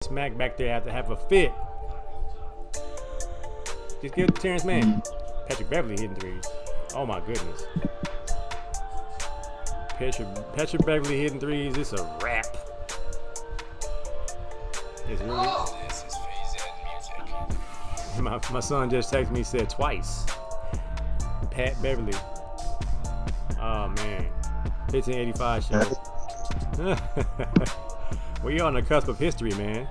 Smack back there have to have a fit. Just give it to Terrence Mann. Patrick Beverly hitting threes. Oh my goodness. Patrick Beverly hitting threes. It's a wrap. It's really. This is phase music. My son just texted me, said twice. Pat Beverly. Oh man. 1585 show. We are on the cusp of history, man.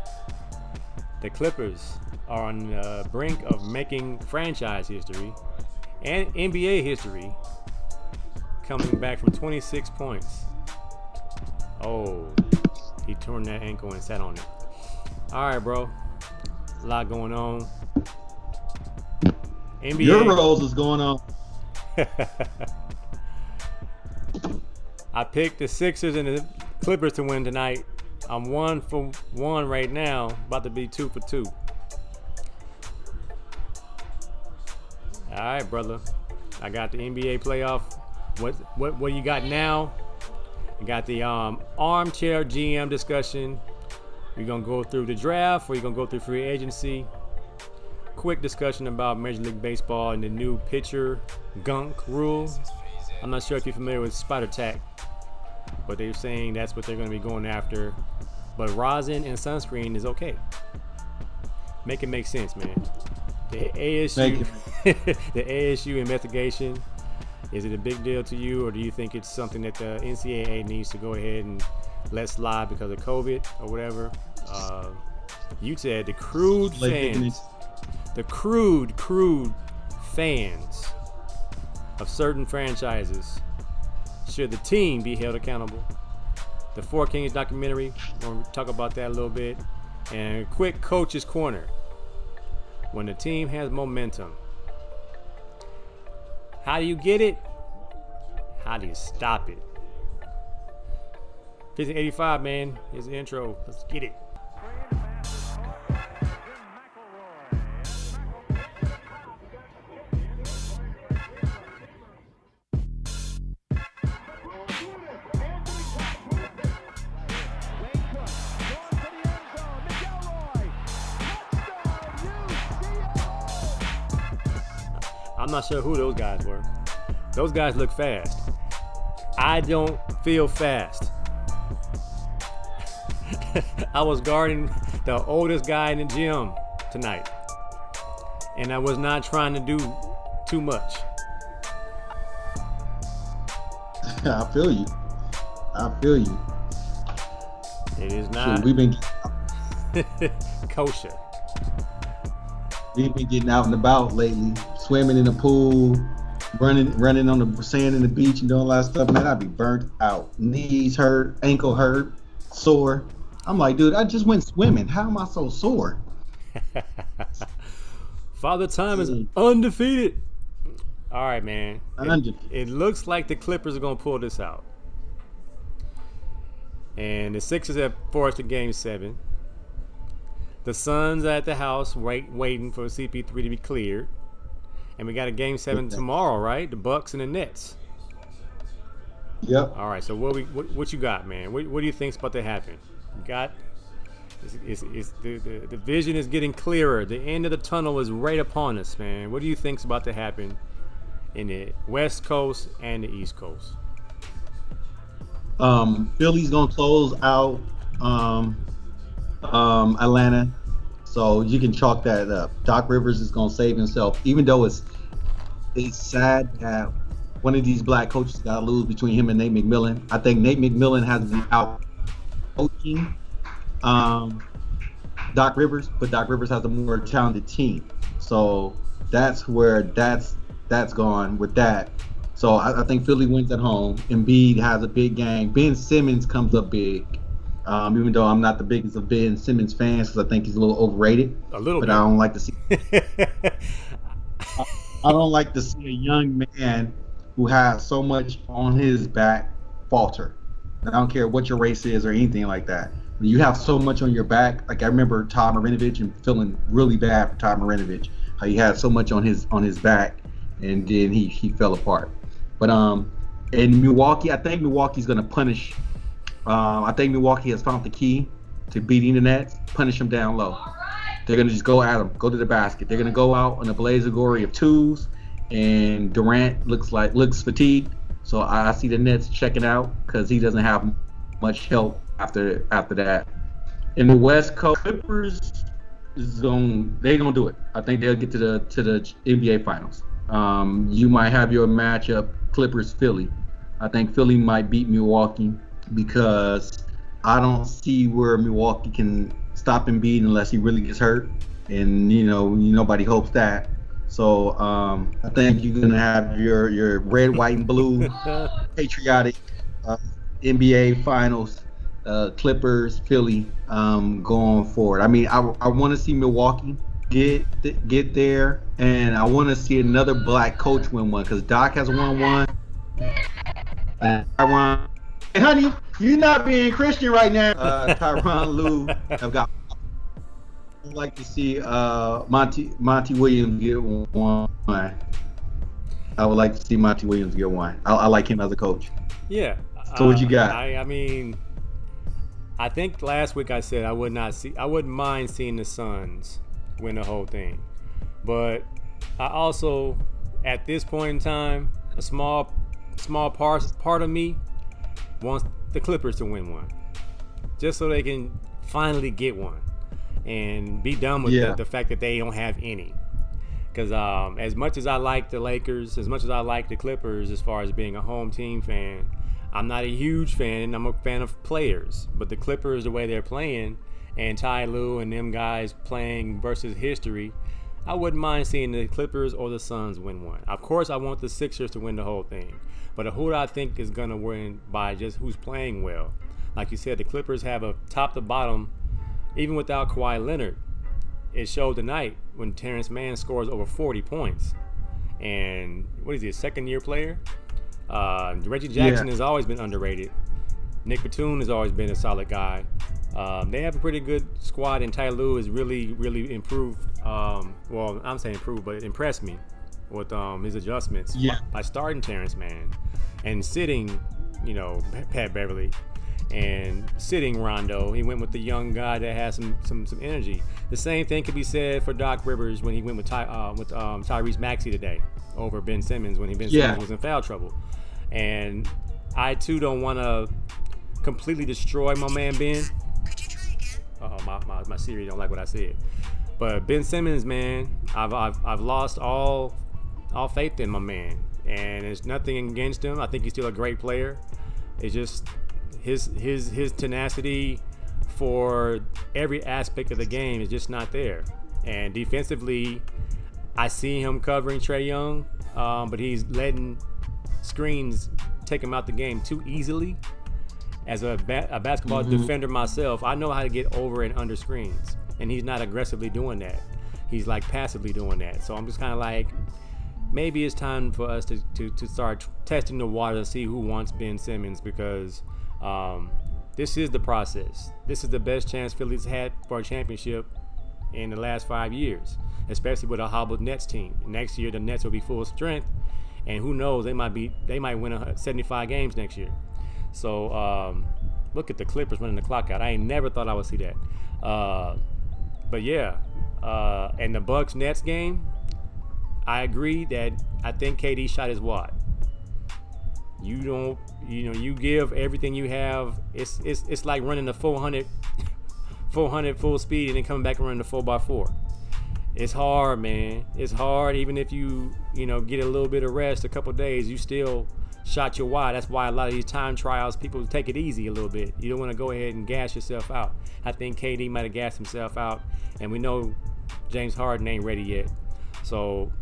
The Clippers are on the brink of making franchise history and NBA history, coming back from 26 points. Oh, he torn that ankle and sat on it. All right, bro. A lot going on. NBA. Euros is going on. I picked the Sixers and the Clippers to win tonight. I'm 1 for 1 right now, about to be 2 for 2. All right, brother. I got the NBA playoff. What you got now? I got the armchair GM discussion. We're gonna go through the draft, or you're gonna go through free agency. Quick discussion about Major League Baseball and the new pitcher gunk rule. I'm not sure if you're familiar with spider tack, but they're saying that's what they're going to be going after. But rosin and sunscreen is okay. Make it make sense, man. The ASU, the ASU investigation, is it a big deal to you, or do you think it's something that the NCAA needs to go ahead and let slide because of COVID or whatever? You said the crude fans, the crude fans of certain franchises, should the team be held accountable? The Four Kings documentary, we're going to talk about that a little bit. And a quick coach's corner. When the team has momentum, how do you get it? How do you stop it? 1585, man. Here's the intro. Let's get it. I'm not sure who those guys were. Those guys look fast. I don't feel fast. I was guarding the oldest guy in the gym tonight, and I was not trying to do too much. I feel you. It is not. Shit, we've been kosher. We've been getting out and about lately, swimming in the pool, running on the sand in the beach and doing a lot of stuff. Man, I'd be burnt out. Knees hurt, ankle hurt, sore. I'm like, dude, I just went swimming. How am I so sore? Father Time is undefeated. All right, man. It looks like the Clippers are going to pull this out. And the Sixers have forced a Game 7. The Suns are at the house waiting for CP3 to be cleared. And we got a Game 7 tomorrow, right? The Bucks and the Nets. Yep. All right, so what you got, man? What do you think's about to happen? You got the vision is getting clearer. The end of the tunnel is right upon us, man. What do you think's about to happen in the West Coast and the East Coast? Philly's gonna close out Atlanta, so you can chalk that up. Doc Rivers is gonna save himself, even though it's sad that one of these black coaches got to lose between him and Nate McMillan. I think Nate McMillan has been out coaching Doc Rivers, but Doc Rivers has a more talented team, so that's where that's gone with that. So I think Philly wins at home. Embiid has a big game. Ben Simmons comes up big. Even though I'm not the biggest of Ben Simmons fans, because I think he's a little overrated. A little but bit. I don't like to see. I don't like to see a young man who has so much on his back falter. I don't care what your race is or anything like that. When you have so much on your back, like I remember Todd Marinovich and feeling really bad for Todd Marinovich, how he had so much on his back, and then he fell apart. But in Milwaukee, I think Milwaukee's going to punish. I think Milwaukee has found the key to beating the Nets, punish them down low. They're going to just go at them, go to the basket. They're going to go out on a blaze glory of Tues, and Durant looks fatigued. So I see the Nets checking out because he doesn't have much help after that. In the West Coast, Clippers they're gonna do it. I think they'll get to the NBA Finals. You might have your matchup Clippers Philly. I think Philly might beat Milwaukee because I don't see where Milwaukee can stop Embiid unless he really gets hurt, and nobody hopes that. So I think you're gonna have your red, white, and blue patriotic NBA Finals, Clippers, Philly going forward. I mean, I want to see Milwaukee get there, and I want to see another black coach win one because Doc has won one. Tyronn, hey, honey, you're not being Christian right now. Tyronn Lue have got. I'd like to see Monty Williams get one. I would like to see Monty Williams get one. I like him as a coach. Yeah. So what you got? I mean, I think last week I said I wouldn't mind seeing the Suns win the whole thing, but I also, at this point in time, a small part of me wants the Clippers to win one, just so they can finally get one and be done with the fact that they don't have any. Because as much as I like the Lakers, as much as I like the Clippers, as far as being a home team fan, I'm not a huge fan. I'm a fan of players, but the Clippers, the way they're playing, and Ty Lue and them guys playing versus history, I wouldn't mind seeing the Clippers or the Suns win one. Of course, I want the Sixers to win the whole thing, but who do I think is going to win by just who's playing well? Like you said, the Clippers have a top to bottom, even without Kawhi Leonard. It showed tonight when Terrence Mann scores over 40 points. And what is he, a second-year player? Reggie Jackson has always been underrated. Nick Batum has always been a solid guy. They have a pretty good squad, and Ty Lue has really, really improved. Well, I'm saying improved, but it impressed me with his adjustments by starting Terrence Mann and sitting, Pat Beverly and sitting Rondo. He went with the young guy that has some energy. The same thing could be said for Doc Rivers when he went with Tyrese Maxey today over Ben Simmons when Simmons was in foul trouble. And I too don't want to completely destroy my man Ben. My Siri don't like what I said. But Ben Simmons, man, I've lost all faith in my man, and there's nothing against him. I think he's still a great player. It's just his tenacity for every aspect of the game is just not there. And defensively, I see him covering Trae Young, but he's letting screens take him out the game too easily. As a basketball defender myself, I know how to get over and under screens, and he's not aggressively doing that. He's like passively doing that. So I'm just kind of like, maybe it's time for us to start testing the water and see who wants Ben Simmons, because this is the process. This is the best chance Philly's had for a championship in the last 5 years, especially with a hobbled Nets team. Next year, the Nets will be full strength, and who knows, they might win 75 games next year. So look at the Clippers running the clock out. I ain't never thought I would see that. But yeah, and the Bucks Nets game, I agree that I think KD shot his wad. You give everything you have. It's like running the 400 full speed and then coming back and running the 4x4. It's hard, man. It's hard. Even if you get a little bit of rest, a couple days, you still shot your wad. That's why a lot of these time trials, people take it easy a little bit. You don't want to go ahead and gas yourself out. I think KD might have gassed himself out, and we know James Harden ain't ready yet. So,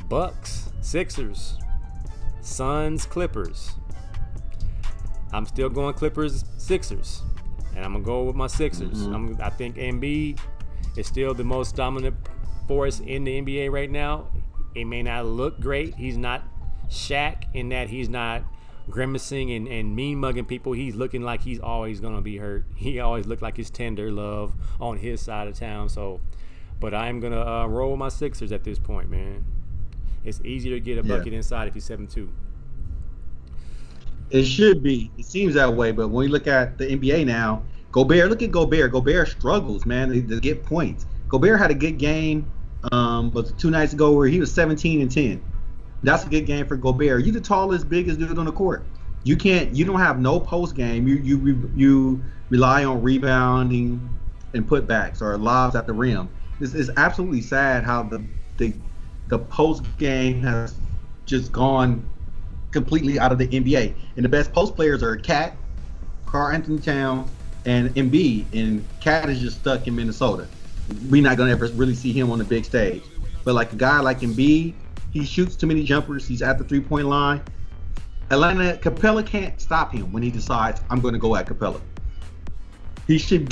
Bucks, Sixers, Suns, Clippers. I'm still going Clippers, Sixers, and I'm going to go with my Sixers. I think Embiid is still the most dominant force in the NBA right now. It may not look great. He's not Shaq in that he's not grimacing and mean mugging people. He's looking like he's always gonna be hurt. He always looked like his tender love on his side of town. So, but I'm gonna roll with my Sixers at this point, man. It's easier to get a bucket inside if you're 7-2. It should be. It seems that way. But when you look at the NBA now, Gobert, look at Gobert. Gobert struggles, man, to get points. Gobert had a good game, but 2 nights ago where he was 17 and 10. That's a good game for Gobert. You the tallest, biggest dude on the court. You don't have no post game. You rely on rebounding and putbacks or lobs at the rim. This is absolutely sad how the post game has just gone completely out of the NBA. And the best post players are Cat, Karl Anthony Towns, and Embiid. And Cat is just stuck in Minnesota. We're not gonna ever really see him on the big stage. But like a guy like Embiid, he shoots too many jumpers. He's at the 3-point line. Capella can't stop him when he decides I'm going to go at Capella. He should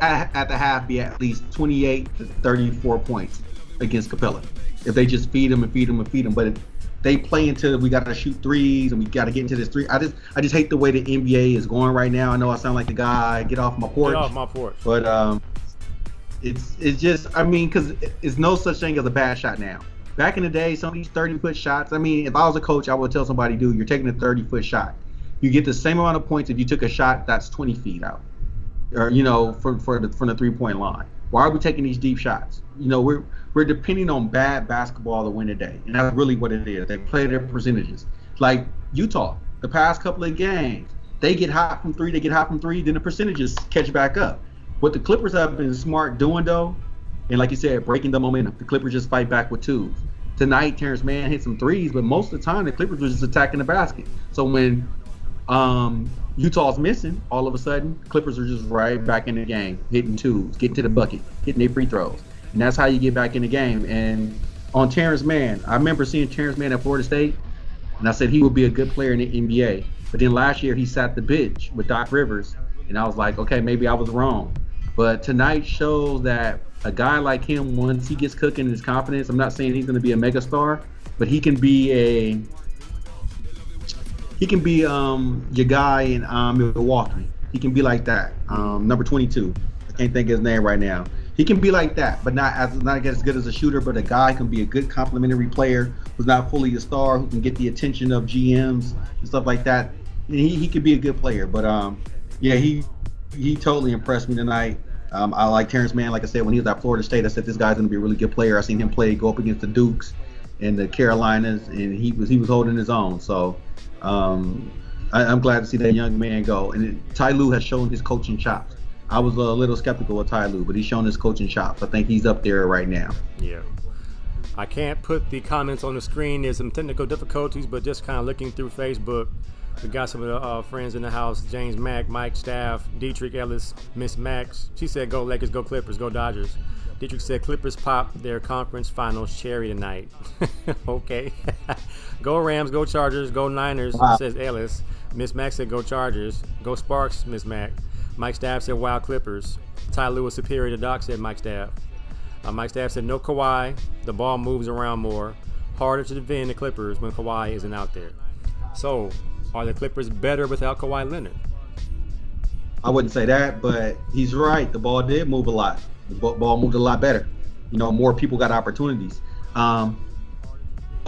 at the half be at least 28 to 34 points against Capella if they just feed him and feed him and feed him. But they play until we got to shoot threes and we got to get into this three. I just hate the way the NBA is going right now. I know I sound like the guy get off my porch. Get off my porch. But it's just, I mean, because it's no such thing as a bad shot now. Back in the day, some of these 30-foot shots, I mean, if I was a coach, I would tell somebody, dude, you're taking a 30-foot shot. You get the same amount of points if you took a shot that's 20 feet out, or, from the 3-point line. Why are we taking these deep shots? We're depending on bad basketball to win the day, and that's really what it is. They play their percentages. Like Utah, the past couple of games, they get hot from three, then the percentages catch back up. What the Clippers have been smart doing, though, and like you said, breaking the momentum. The Clippers just fight back with twos. Tonight, Terrence Mann hit some threes, but most of the time, the Clippers were just attacking the basket. So when Utah's missing, all of a sudden, Clippers are just right back in the game, hitting twos, getting to the bucket, hitting their free throws. And that's how you get back in the game. And on Terrence Mann, I remember seeing Terrence Mann at Florida State, and I said he would be a good player in the NBA. But then last year, he sat the bench with Doc Rivers, and I was like, okay, maybe I was wrong. But tonight shows that a guy like him, once he gets cooking in his confidence, I'm not saying he's going to be a megastar, but he can be your guy in Milwaukee. He can be like that. Number 22. I can't think of his name right now. He can be like that, but not as good as a shooter. But a guy can be a good complementary player who's not fully a star, who can get the attention of GMs and stuff like that. And he could be a good player. But yeah, he totally impressed me tonight. I like Terrence Mann. Like I said, when he was at Florida State, I said this guy's going to be a really good player. I seen him go up against the Dukes and the Carolinas, and he was holding his own. So I'm glad to see that young man go. And Ty Lue has shown his coaching chops. I was a little skeptical of Ty Lue, but he's shown his coaching chops. I think he's up there right now. Yeah. I can't put the comments on the screen. There's some technical difficulties, but just kind of looking through Facebook, we got some of the friends in the house. James Mack, Mike Staff, Dietrich Ellis, Miss Max. She said, go Lakers, go Clippers, go Dodgers. Dietrich said, Clippers pop their conference finals cherry tonight. Okay. Go Rams, go Chargers, go Niners, says Ellis. Miss Max said, go Chargers. Go Sparks, Miss Mac. Mike Staff said, wow, Clippers. Ty Lue was superior to Doc, said Mike Staff. Mike Staff said, no Kawhi. The ball moves around more. Harder to defend the Clippers when Kawhi isn't out there. So, are the Clippers better without Kawhi Leonard? I wouldn't say that, but he's right. The ball did move a lot. The ball moved a lot better. More people got opportunities.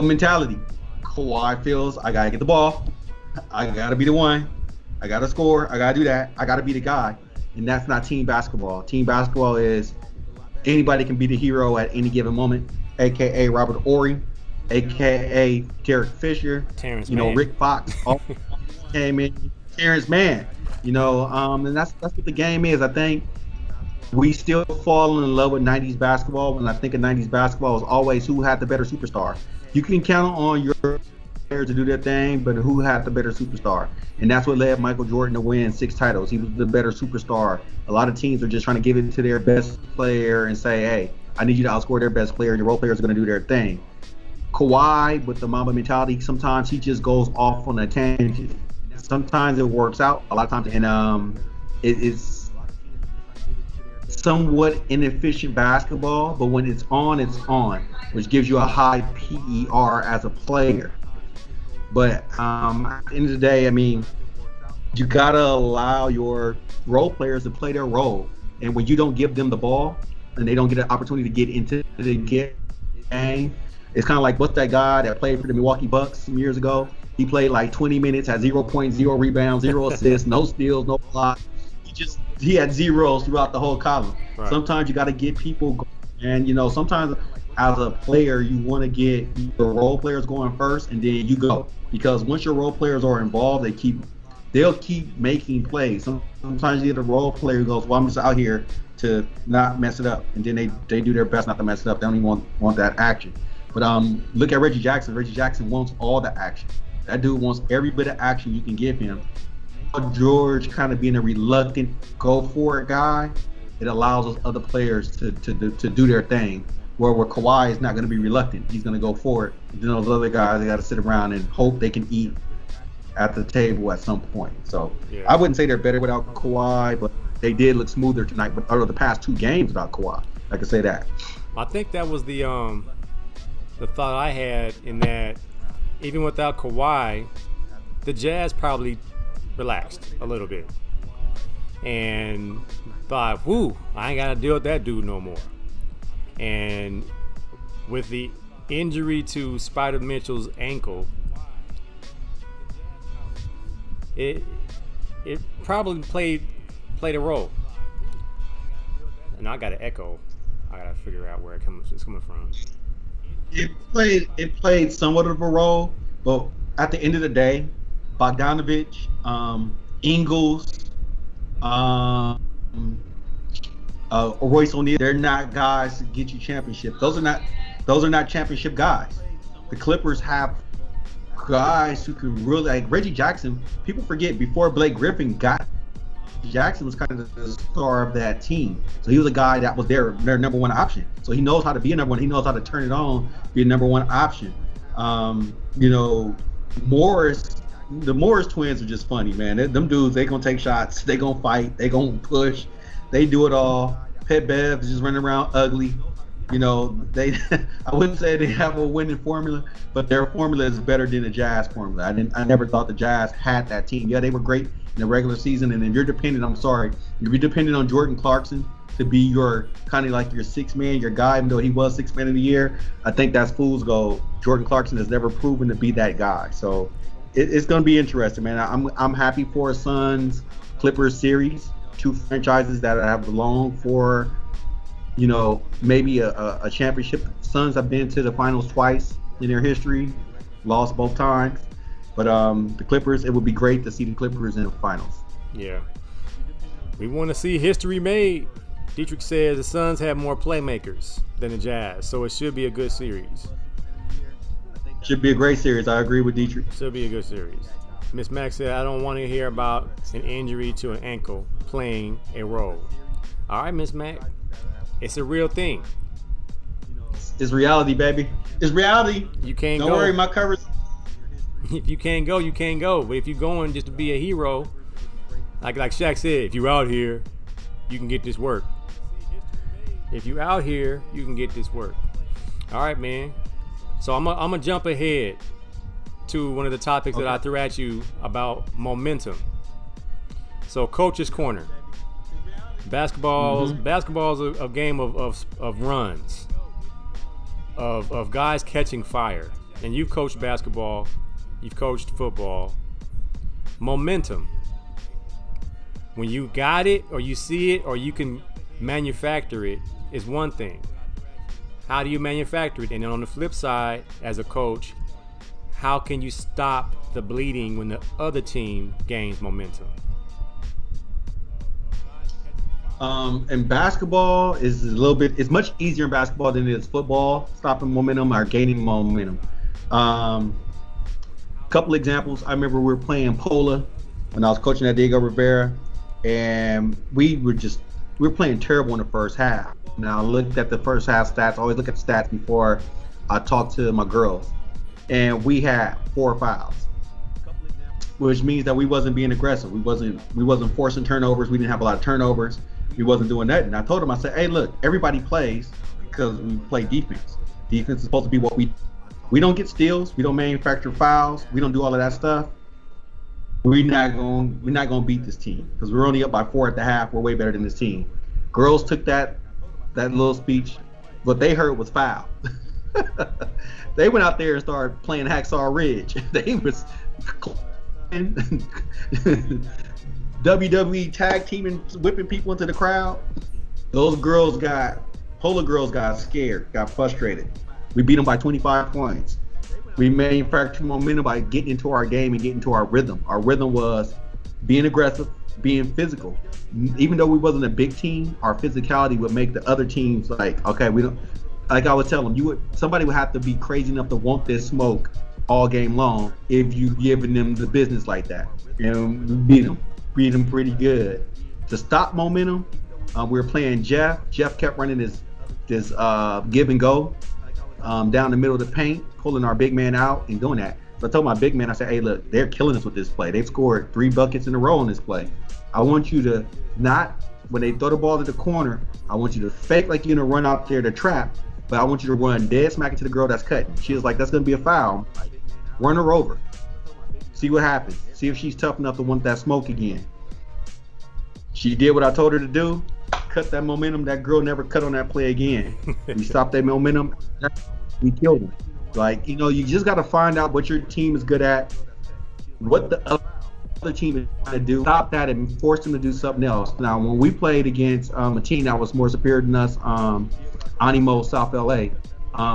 Mentality. Kawhi feels, I got to get the ball. I got to be the one. I got to score. I got to do that. I got to be the guy. And that's not team basketball. Team basketball is anybody can be the hero at any given moment, a.k.a. Robert Ory, a.k.a. Derek Fisher, Terrence Mann. Rick Fox, all came in, Terrence Mann, and that's what the game is. I think we still fall in love with 90s basketball. When I think of 90s basketball, it's always who had the better superstar. You can count on your players to do their thing, but who had the better superstar? And that's what led Michael Jordan to win 6 titles. He was the better superstar. A lot of teams are just trying to give it to their best player and say, hey, I need you to outscore their best player. Your role players are going to do their thing. Kawhi, with the Mamba mentality, sometimes he just goes off on a tangent. Sometimes it works out, a lot of times, and it's somewhat inefficient basketball, but when it's on, which gives you a high PER as a player. But at the end of the day, I mean, you gotta allow your role players to play their role, and when you don't give them the ball and they don't get an opportunity to get into the game, it's kind of like what's that guy that played for the Milwaukee Bucks some years ago? He played like 20 minutes, had 0.0 rebounds, 0 assists, no steals, no block. He had zeros throughout the whole column. Right. Sometimes you got to get people going. And, you know, sometimes as a player, you want to get your role players going first, and then you go. Because once your role players are involved, they'll keep making plays. Sometimes you get a role player who goes, well, I'm just out here to not mess it up. And then they do their best not to mess it up. They don't even want that action. But look at Reggie Jackson. Reggie Jackson wants all the action. That dude wants every bit of action you can give him. George kind of being a reluctant go for it guy, it allows those other players to do their thing. Where Kawhi is not going to be reluctant, he's going to go for it. And then those other guys, they got to sit around and hope they can eat at the table at some point. So yeah. I wouldn't say they're better without Kawhi, but they did look smoother tonight. But over the past 2 games without Kawhi, I can say that. I think that was the thought I had, in that even without Kawhi, the Jazz probably relaxed a little bit and thought, whoo, I ain't got to deal with that dude no more. And with the injury to Spider Mitchell's ankle, it probably played a role. And I got an echo. I got to figure out where it's coming from. It played somewhat of a role, but at the end of the day, Bogdanovich, Ingles, Royce O'Neal, they're not guys to get you championship. Those are not championship guys. The Clippers have guys who can really, like Reggie Jackson. People forget, before Blake Griffin got, Jackson was kind of the star of that team. So he was a guy that was their number one option. So he knows how to be a number one. He knows how to turn it on, be a number one option. You know, the Morris twins are just funny, man. Them dudes, they gonna take shots, they gonna fight, they gonna push, they do it all. Pet Bev is just running around ugly. You know, I wouldn't say they have a winning formula, but their formula is better than the Jazz formula. I never thought the Jazz had that team. Yeah, they were great in the regular season, and if you're dependent on Jordan Clarkson to be your kind of like your sixth man, your guy, even though he was sixth man of the year, I think that's fool's gold. Jordan Clarkson has never proven to be that guy. So it's going to be interesting, man. I'm happy for a Suns Clippers series, 2 franchises that have longed for, you know, maybe a championship. Suns have been to the finals twice in their history, lost both times. But the Clippers, it would be great to see the Clippers in the finals. Yeah. We want to see history made. Dietrich says the Suns have more playmakers than the Jazz, so it should be a good series. Should be a great series. I agree with Dietrich. Should be a good series. Miss Mack said, I don't want to hear about an injury to an ankle playing a role. All right, Miss Mack. It's a real thing. It's reality, baby. It's reality. You can't go. Don't worry, my coverage. If you can't go, you can't go. But if you're going just to be a hero, like Shaq said, if you're out here, you can get this work. If you're out here, you can get this work. All right, man. So I'm gonna jump ahead to one of the topics that I threw at you about momentum. So Coach's Corner. Basketball's a game of runs, of guys catching fire. And you've coached basketball, you've coached football. Momentum. When you got it, or you see it, or you can manufacture it, is one thing. How do you manufacture it? And then on the flip side, as a coach, how can you stop the bleeding when the other team gains momentum? And basketball is it's much easier in basketball than it is football, stopping momentum or gaining momentum. Couple examples. I remember we were playing Pola when I was coaching at Diego Rivera, and we were playing terrible in the first half. Now I looked at the first half stats. I always look at the stats before I talk to my girls. And we had 4 fouls, which means that we wasn't being aggressive. We wasn't forcing turnovers. We didn't have a lot of turnovers. We wasn't doing that. And I told him, I said, hey, look, everybody plays because we play defense. Defense is supposed to be what we don't get steals. We don't manufacture fouls. We don't do all of that stuff. We're not going to beat this team because we're only up by 4 at the half. We're way better than this team. Girls took that little speech. What they heard was foul. They went out there and started playing Hacksaw Ridge. WWE tag teaming, whipping people into the crowd. Those Polar girls got scared, got frustrated. We beat them by 25 points. We manufactured momentum by getting into our game and getting into our rhythm. Our rhythm was being aggressive, being physical. Even though we wasn't a big team, our physicality would make the other teams like, okay, we don't. Like I would tell them, somebody would have to be crazy enough to want this smoke all game long if you giving them the business like that. And we beat them pretty good. To stop momentum, we were playing Jeff. Jeff kept running this give and go down the middle of the paint, pulling our big man out and doing that. So I told my big man, I said, hey, look, they're killing us with this play. They've scored 3 buckets in a row on this play. I want you to not, when they throw the ball to the corner, I want you to fake like you're going to run out there to trap, but I want you to run dead smack into the girl that's cutting. She was like, that's going to be a foul. Run her over. See what happens. See if she's tough enough to want that smoke again. She did what I told her to do. Cut that momentum. That girl never cut on that play again. We stopped that momentum. We killed her. Like, you just got to find out what your team is good at, what the other team is trying to do. Stop that and force them to do something else. Now, when we played against a team that was more superior than us, Animo, South LA,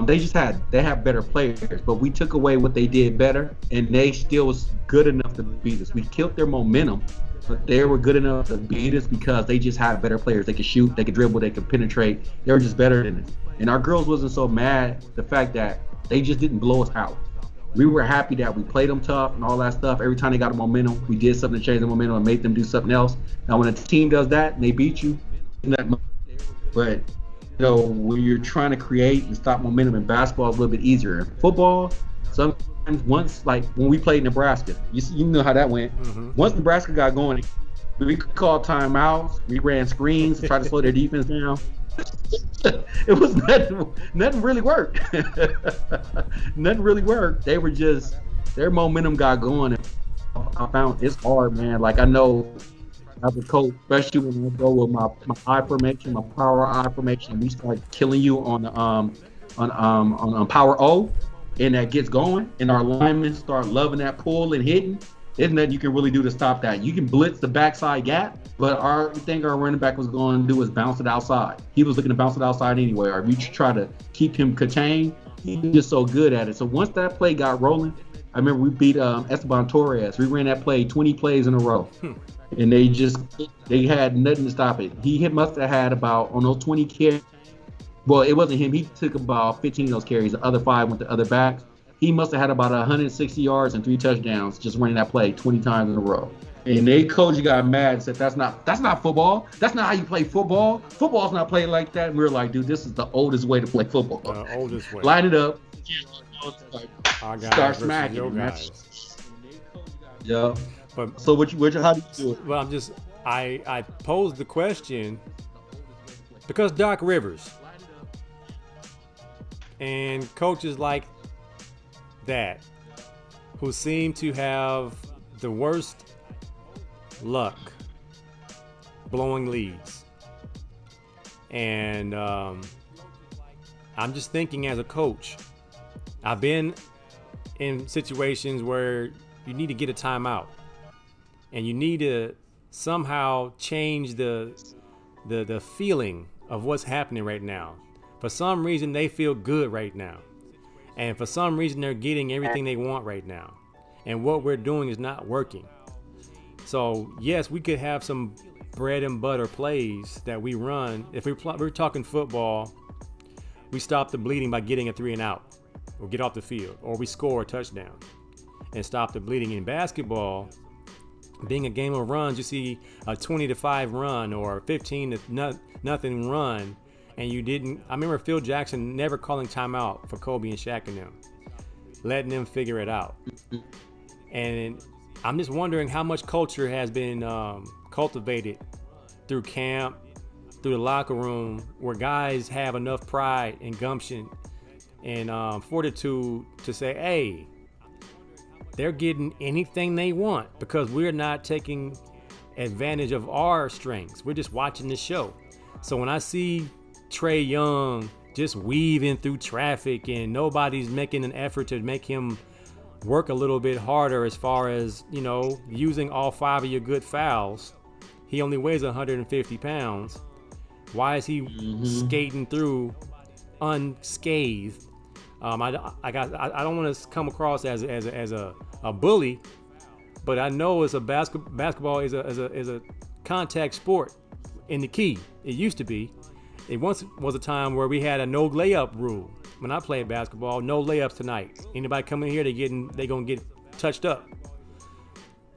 they have better players, but we took away what they did better, and they still was good enough to beat us. We killed their momentum, but they were good enough to beat us because they just had better players. They could shoot, they could dribble, they could penetrate. They were just better than us. And our girls wasn't so mad the fact that they just didn't blow us out. We were happy that we played them tough and all that stuff. Every time they got a momentum, we did something to change the momentum and made them do something else. Now, when a team does that and they beat you, but when you're trying to create and stop momentum in basketball, it's a little bit easier. In football, sometimes, like when we played Nebraska, you know how that went. Mm-hmm. Once Nebraska got going, we could call timeouts. We ran screens to try to slow their defense down. It was nothing really worked. Nothing really worked. They were just, their momentum got going. And I found it's hard, man. Like, I know as a coach, especially when I go with my eye formation, my power eye formation, we start killing you on power O, and that gets going, and our linemen start loving that pull and hitting. There's nothing you can really do to stop that. You can blitz the backside gap, but our running back was going to do is bounce it outside. He was looking to bounce it outside anyway, or we try to keep him contained. He was just so good at it. So once that play got rolling, I remember we beat Esteban Torres. We ran that play 20 plays in a row. And they had nothing to stop it. He must have had about, on those 20 carries, well, it wasn't him. He took about 15 of those carries. The other 5 went to other backs. He must have had about 160 yards and 3 touchdowns just running that play 20 times in a row. And they coach got mad and said, that's not football. That's not how you play football. Football's not played like that. And we were like, dude, this is the oldest way to play football. Oldest way. Line it up. Start smacking. Your guys. Yeah. But so how do you do it? Well, I posed the question because Doc Rivers and coaches like that who seem to have the worst luck blowing leads. And I'm just thinking as a coach, I've been in situations where you need to get a timeout and you need to somehow change the feeling of what's happening right now. For some reason, they feel good right now. And for some reason, they're getting everything they want right now. And what we're doing is not working. So, yes, we could have some bread and butter plays that we run. If we're talking football, we stop the bleeding by getting a 3 and out or get off the field, or we score a touchdown and stop the bleeding. In basketball, being a game of runs, you see a 20-5 run or 15-0 run. And you didn't. I remember Phil Jackson never calling timeout for Kobe and Shaq and them, letting them figure it out. And I'm just wondering how much culture has been cultivated through camp, through the locker room, where guys have enough pride and gumption and fortitude to say, hey, they're getting anything they want because we're not taking advantage of our strengths. We're just watching the show. So when I see Trae Young just weaving through traffic and nobody's making an effort to make him work a little bit harder as far as, you know, using all 5 of your good fouls. He only weighs 150 pounds. Why is he skating through unscathed? I don't want to come across as a bully, but I know it's a basketball is a contact sport in the key. It used to be. It once was a time where we had a no layup rule. When I played basketball, no layups tonight. Anybody coming here, they gonna get touched up.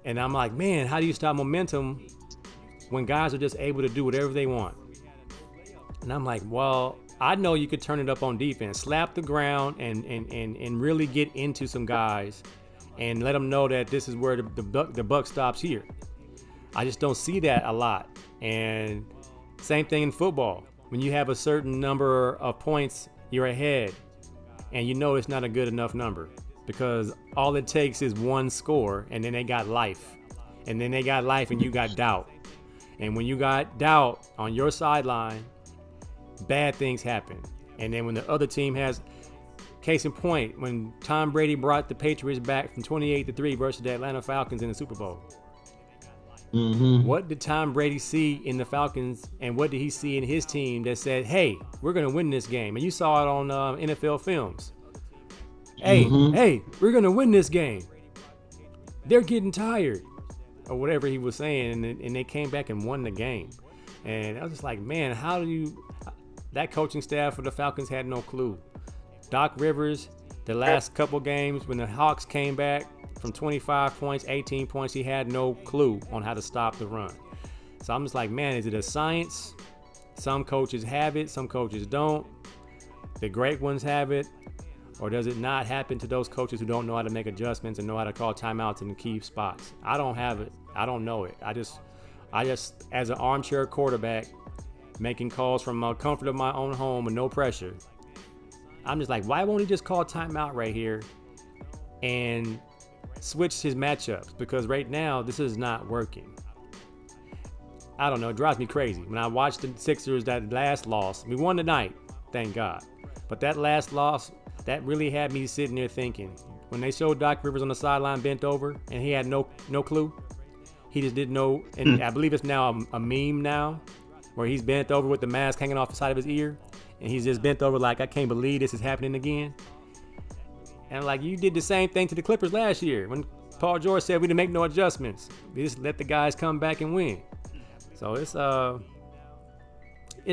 And I'm like, man, how do you stop momentum when guys are just able to do whatever they want? And I'm like, well, I know you could turn it up on defense, slap the ground, and really get into some guys, and let them know that this is where the buck stops here. I just don't see that a lot. And same thing in football. When you have a certain number of points, you're ahead, and you know it's not a good enough number, because all it takes is one score, and then they got life, and then they got life, and you got doubt. And when you got doubt on your sideline, bad things happen. And then when the other team has, case in point, when Tom Brady brought the Patriots back from 28-3 versus the Atlanta Falcons in the Super Bowl. What did Tom Brady see in the Falcons, and what did he see in his team that said, hey, we're going to win this game? And you saw it on NFL films. Hey, we're going to win this game. They're getting tired, or whatever he was saying, and they came back and won the game. And I was just like, man, how do you... That coaching staff for the Falcons had no clue. Doc Rivers, the last couple games when the Hawks came back from 25 points, 18 points, he had no clue on how to stop the run. So I'm just like, man, is it a science? Some coaches have it, some coaches don't. The great ones have it. Or does it not happen to those coaches who don't know how to make adjustments and know how to call timeouts in the key spots? I don't have it. I don't know it. I just, as an armchair quarterback, making calls from the comfort of my own home with no pressure, I'm just like, why won't he just call timeout right here and switch his matchups? Because right now, this is not working. I don't know. It drives me crazy. When I watched the Sixers, that last loss, we won tonight, thank God. But that last loss, that really had me sitting there thinking. When they showed Doc Rivers on the sideline bent over and he had no clue, he just didn't know. And I believe it's now a meme now, where he's bent over with the mask hanging off the side of his ear, and he's just bent over like, I can't believe this is happening again. And like, you did the same thing to the Clippers last year when Paul George said we didn't make no adjustments. We just let the guys come back and win. So it's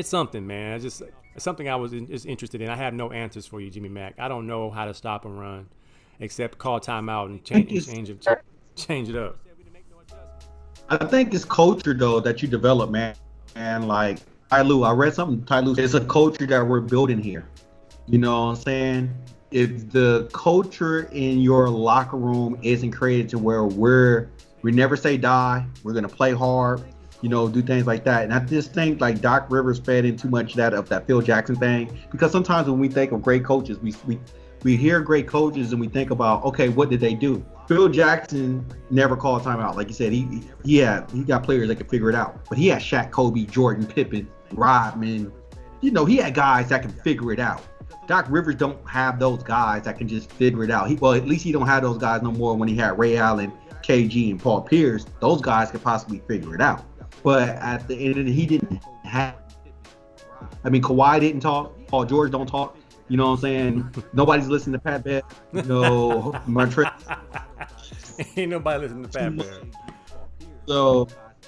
something, man. It's something I was just interested in. I have no answers for you, Jimmy Mack. I don't know how to stop and run, except call timeout and change it up. I think it's culture though that you develop, man. And like I read something. It's a culture that we're building here. You know what I'm saying? If the culture in your locker room isn't created to where we never say die, we're gonna play hard, you know, do things like that. And I just think like Doc Rivers fed in too much of that Phil Jackson thing, because sometimes when we think of great coaches, we hear great coaches and we think about, okay, what did they do? Phil Jackson never called timeout. Like you said, he got players that could figure it out. But he had Shaq, Kobe, Jordan, Pippen, Rodman. You know, he had guys that can figure it out. Doc Rivers don't have those guys that can just figure it out. At least he don't have those guys no more when he had Ray Allen, KG, and Paul Pierce. Those guys could possibly figure it out. But at the end, he didn't have. I mean, Kawhi didn't talk. Paul George don't talk. You know what I'm saying? Nobody's listening to Pat Bev. You know, ain't nobody listening to Pat Bev. So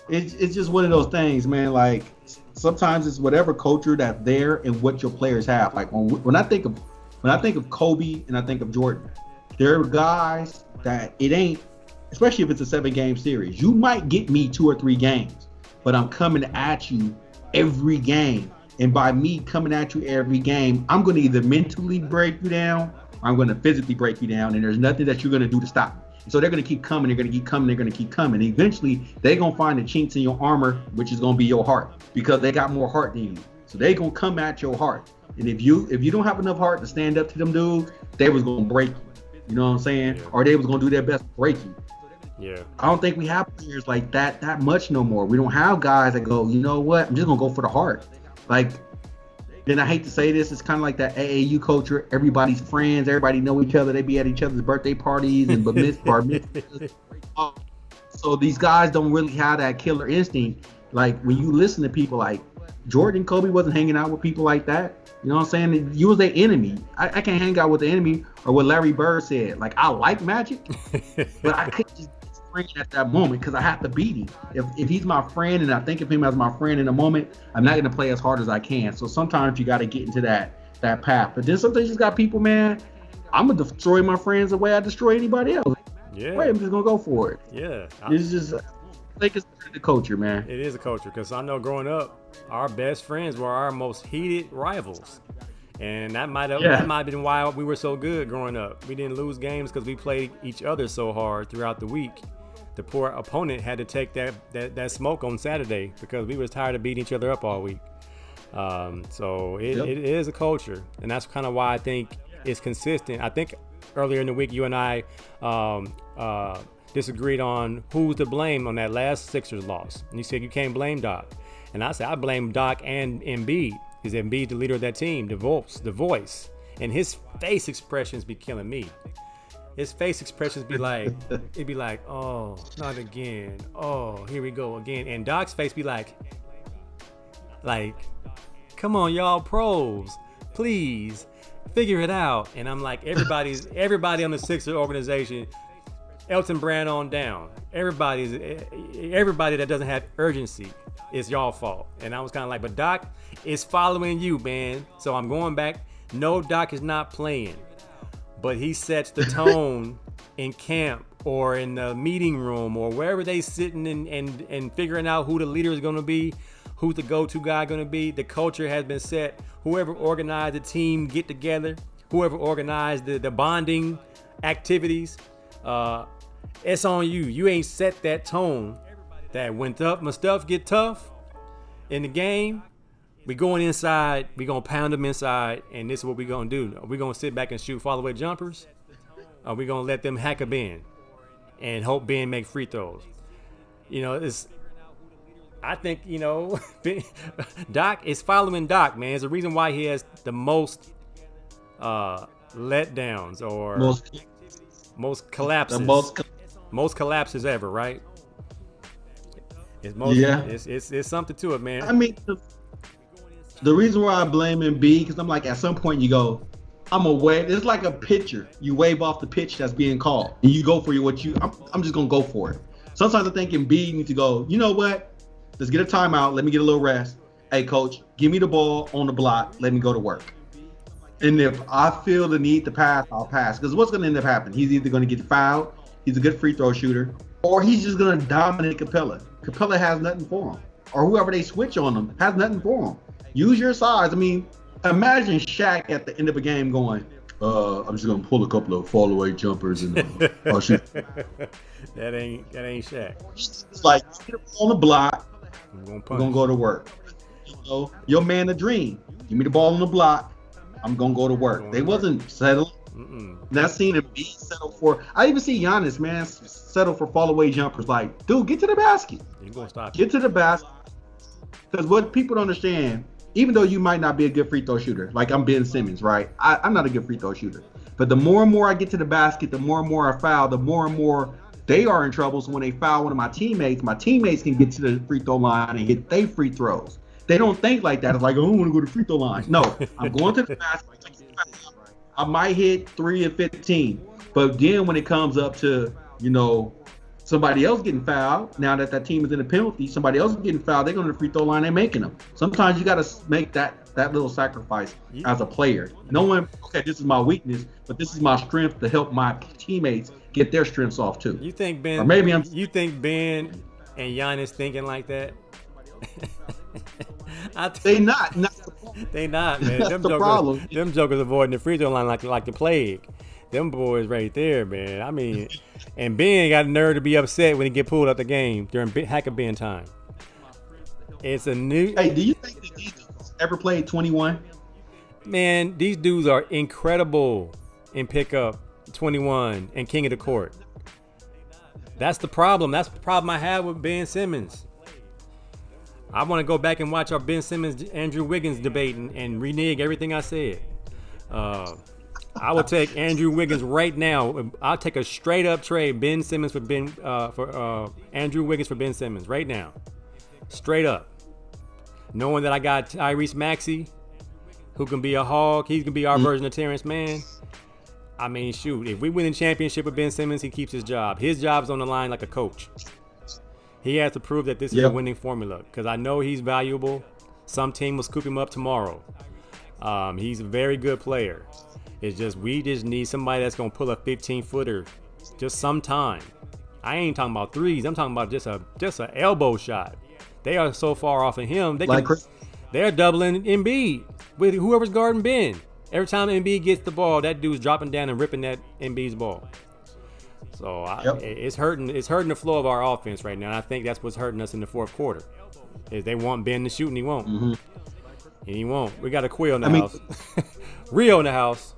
it's just one of those things, man. Like sometimes it's whatever culture that's there and what your players have. Like when I think of Kobe and I think of Jordan, there are guys that it ain't, especially if it's a 7-game series. You might get me 2 or 3 games, but I'm coming at you every game. And by me coming at you every game, I'm going to either mentally break you down or I'm going to physically break you down. And there's nothing that you're going to do to stop me. And so they're going to keep coming. They're going to keep coming. They're going to keep coming. And eventually, they're going to find the chinks in your armor, which is going to be your heart, because they got more heart than you. So they're going to come at your heart. And if you don't have enough heart to stand up to them dudes, they was going to break you. You know what I'm saying? Yeah. Or they was going to do their best to break you. Yeah. I don't think we have players like that much no more. We don't have guys that go, you know what? I'm just going to go for the heart. Like, then I hate to say this, it's kind of like that AAU culture. Everybody's friends. Everybody know each other. They be at each other's birthday parties and bar mitzvahs. So these guys don't really have that killer instinct. Like when you listen to people like Jordan, Kobe wasn't hanging out with people like that. You know what I'm saying? You was their enemy. I can't hang out with the enemy, or what Larry Bird said. Like, I like Magic, but I couldn't just be his friend at that moment because I have to beat him. If he's my friend and I think of him as my friend in a moment, I'm not going to play as hard as I can. So sometimes you got to get into that path. But then sometimes you just got people, man, I'm going to destroy my friends the way I destroy anybody else. Yeah. Wait, I'm just going to go for it. Yeah. It's just, I think it's the culture, man. It is a culture, because I know growing up, our best friends were our most heated rivals, and that might have been why we were so good growing up. We didn't lose games because we played each other so hard throughout the week. The poor opponent had to take that smoke on Saturday because we was tired of beating each other up all week. So it is a culture, and that's kind of why I think it's consistent. I think earlier in the week you and I disagreed on who's to blame on that last Sixers loss. And you said you can't blame Doc. And I said I blame Doc and Embiid. Is Embiid the leader of that team, the voice. And his face expressions be killing me. His face expressions be like, it'd be like, oh, not again. Oh, here we go again. And Doc's face be like, come on, y'all pros, please figure it out. And I'm like, everybody on the Sixers organization, Elton Brand on down, everybody that doesn't have urgency, it's y'all fault. And I was kind of like, but Doc is following you, man. So I'm going back. No, Doc is not playing, but he sets the tone in camp or in the meeting room or wherever they sitting and figuring out who the leader is going to be, who's the go-to guy going to be. The culture has been set. Whoever organized the team get together, whoever organized the bonding activities, it's on you. You ain't set that tone that when stuff get tough in the game, we going inside, we going to pound them inside, and this is what we going to do. Are we going to sit back and shoot fall away jumpers? Or are we going to let them hack a Ben and hope Ben make free throws? You know, I think, you know, Doc is following Doc, man. It's the reason why he has the most letdowns or most collapses. Most collapses ever, right? It's something to it, man. I mean, the reason why I blame Embiid, because I'm like, at some point you go, I'm a wave. It's like a pitcher. You wave off the pitch that's being called, and you go for I'm just gonna go for it. Sometimes I think Embiid needs to go, you know what? Let's get a timeout. Let me get a little rest. Hey, coach, give me the ball on the block. Let me go to work. And if I feel the need to pass, I'll pass. Because what's going to end up happening? He's either going to get fouled, he's a good free throw shooter, or he's just going to dominate Capella. Capella has nothing for him. Or whoever they switch on him has nothing for him. Use your size. I mean, imagine Shaq at the end of a game going, I'm just going to pull a couple of fall away jumpers and I'll shoot. That ain't Shaq. It's like, get on the block. We're gonna go to work. You know, your man the dream. Give me the ball on the block. I'm gonna go to work. They wasn't settled. That scene of being settled for. I even see Giannis, man, settle for fall away jumpers. Like, dude, get to the basket. You gonna stop? Get to the basket. Because what people don't understand, even though you might not be a good free throw shooter, like I'm Ben Simmons, right? I'm not a good free throw shooter. But the more and more I get to the basket, the more and more I foul, the more and more they are in trouble. So when they foul one of my teammates can get to the free throw line and hit their free throws. They don't think like that. It's like, oh, I want to go to the free throw line. No, I'm going to the basket. I might hit 3 of 15. But then when it comes up to, you know, somebody else getting fouled, now that team is in a penalty, somebody else is getting fouled, they're going to the free throw line, they're making them. Sometimes you got to make that little sacrifice as a player. Knowing, okay, this is my weakness, but this is my strength to help my teammates get their strengths off too. You think Ben? Or maybe you think Ben and Giannis thinking like that? They not. They not, man. That's the problem. Them jokers avoiding the free throw line like the plague. Them boys right there, man. I mean, and Ben got a nerve to be upset when he get pulled out the game during hack-a-Ben time. It's a new. Hey, do you think that these dudes ever played 21? Man, these dudes are incredible in pickup 21 and king of the court. That's the problem. That's the problem I have with Ben Simmons. I want to go back and watch our Ben Simmons, Andrew Wiggins debate and renege everything I said. I will take Andrew Wiggins right now. I'll take a straight up trade Ben Simmons for Andrew Wiggins for Ben Simmons right now. Straight up. Knowing that I got Tyrese Maxey, who can be a hog. He's going to be our version of Terrence Mann. I mean, shoot, if we win the championship with Ben Simmons, he keeps his job. His job's on the line like a coach. He has to prove that this is a winning formula because I know he's valuable. Some team will scoop him up tomorrow. He's a very good player. It's just we just need somebody that's going to pull a 15-footer just sometime. I ain't talking about threes. I'm talking about just a elbow shot. They are so far off of him. They're doubling Embiid with whoever's guarding Ben. Every time Embiid gets the ball, that dude's dropping down and ripping that Embiid's ball. So it's hurting. It's hurting the flow of our offense right now. And I think that's what's hurting us in the fourth quarter. Is they want Ben to shoot and he won't. And he won't. We got a Quill in the house. Rio in the house.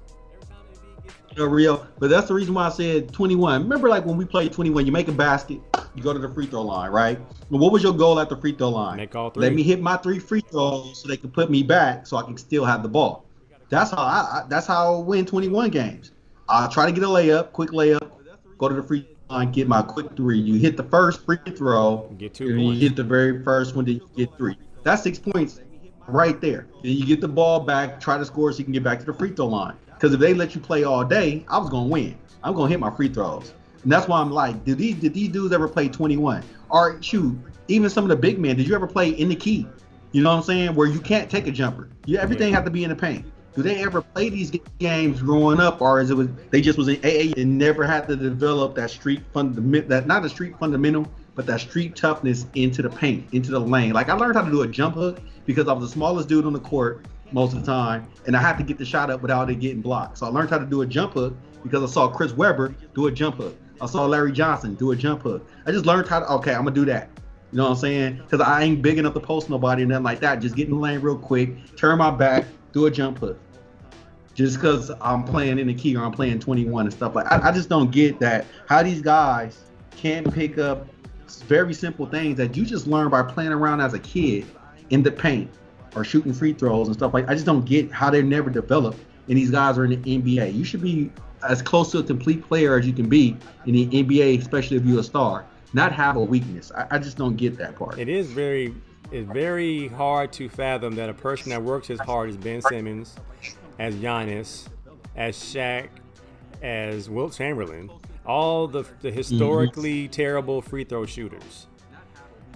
Rio, but that's the reason why I said 21. Remember, like when we played 21, you make a basket, you go to the free throw line, right? And what was your goal at the free throw line? Make all three. Let me hit my 3 free throws so they can put me back, so I can still have the ball. That's how I win 21 games. I try to get a layup, quick layup, go to the free throw line, get my quick 3. You hit the first free throw, get 2 and points. you hit the very first one, then you get 3. That's 6 points right there. Then you get the ball back, try to score so you can get back to the free throw line. Because if they let you play all day, I was going to win. I'm going to hit my free throws. And that's why I'm like, did these dudes ever play 21? Or shoot, even some of the big men, did you ever play in the key? You know what I'm saying? Where you can't take a jumper. Everything have to be in the paint. Do they ever play these games growing up, or they just was in AA and never had to develop that street fundamental, not a street fundamental, but that street toughness into the paint, into the lane? Like I learned how to do a jump hook because I was the smallest dude on the court most of the time, and I had to get the shot up without it getting blocked. So I learned how to do a jump hook because I saw Chris Webber do a jump hook. I saw Larry Johnson do a jump hook. I just learned how to, okay, I'm gonna do that. You know what I'm saying? Because I ain't big enough to post nobody or nothing like that. Just get in the lane real quick, turn my back, do a jump hook. Just because I'm playing in the key or I'm playing 21 and stuff like I just don't get that. How these guys can't pick up very simple things that you just learn by playing around as a kid in the paint or shooting free throws and stuff like that. I just don't get how they're never developed and these guys are in the NBA. You should be as close to a complete player as you can be in the NBA, especially if you're a star. Not have a weakness. I just don't get that part. It's very hard to fathom that a person that works as hard as Ben Simmons, as Giannis, as Shaq, as Wilt Chamberlain, all the historically terrible free throw shooters.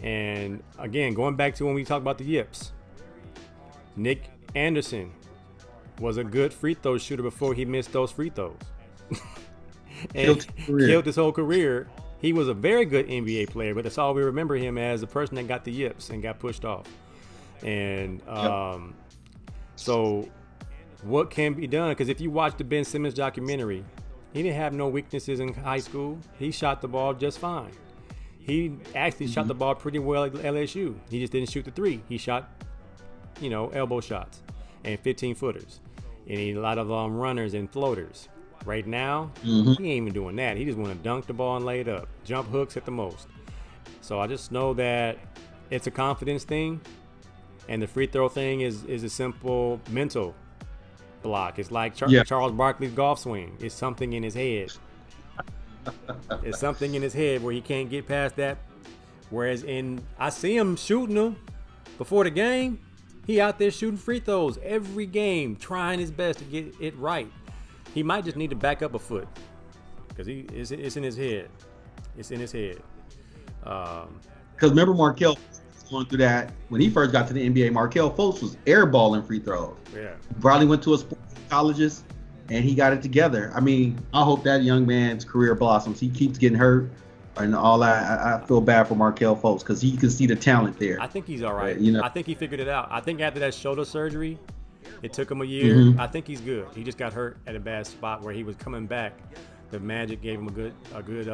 And again, going back to when we talked about the yips, Nick Anderson was a good free throw shooter before he missed those free throws. And killed his whole career. He was a very good NBA player, but that's all we remember him as, the person that got the yips and got pushed off. And so what can be done? Because if you watch the Ben Simmons documentary, he didn't have no weaknesses in high school. He shot the ball just fine. He actually shot the ball pretty well at LSU. He just didn't shoot the 3. He shot, elbow shots and 15-footers. And a lot of runners and floaters. Right now, he ain't even doing that. He just want to dunk the ball and lay it up. Jump hooks at the most. So I just know that it's a confidence thing. And the free throw thing is a simple mental block. It's like Charles Barkley's golf swing. It's something in his head. It's something in his head where he can't get past that. Whereas I see him shooting them before the game. He out there shooting free throws every game, trying his best to get it right. He might just need to back up a foot because it's in his head. It's in his head. Because remember Markelle going through that when he first got to the NBA. Markelle Fultz was airballing free throws. Yeah, probably went to a sports colleges and he got it together. I mean, I hope that young man's career blossoms. He keeps getting hurt and all that. I feel bad for Markelle Fultz because he can see the talent there. I think he's all right. I think he figured it out. I think after that shoulder surgery, it took him a year. I think he's good. He just got hurt at a bad spot where he was coming back. The Magic gave him a good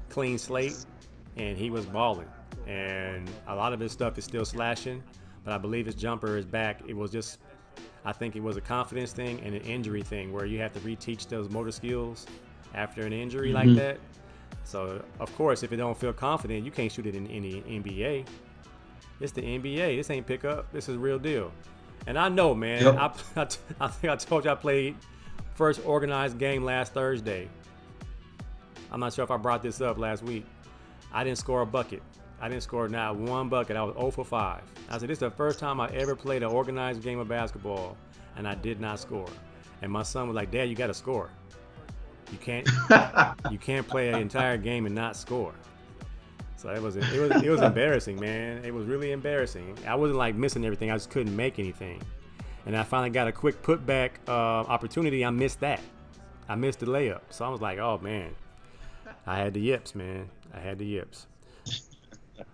clean slate, and he was balling. And a lot of his stuff is still slashing, but I believe his jumper is back. It was just, I think it was a confidence thing and an injury thing where you have to reteach those motor skills after an injury like that. So, of course, if you don't feel confident, you can't shoot it in the NBA. It's the NBA. This ain't pickup. This is real deal. And I know, man. Yep. I think I told you I played first organized game last Thursday. I'm not sure if I brought this up last week. I didn't score a bucket. I didn't score not one bucket. I was 0 for 5. I said, this is the first time I ever played an organized game of basketball, and I did not score. And my son was like, Dad, you got to score. You can't play an entire game and not score. So it was embarrassing, man. It was really embarrassing. I wasn't like missing everything. I just couldn't make anything. And I finally got a quick putback opportunity. I missed that. I missed the layup. So I was like, oh, man. I had the yips, man. I had the yips.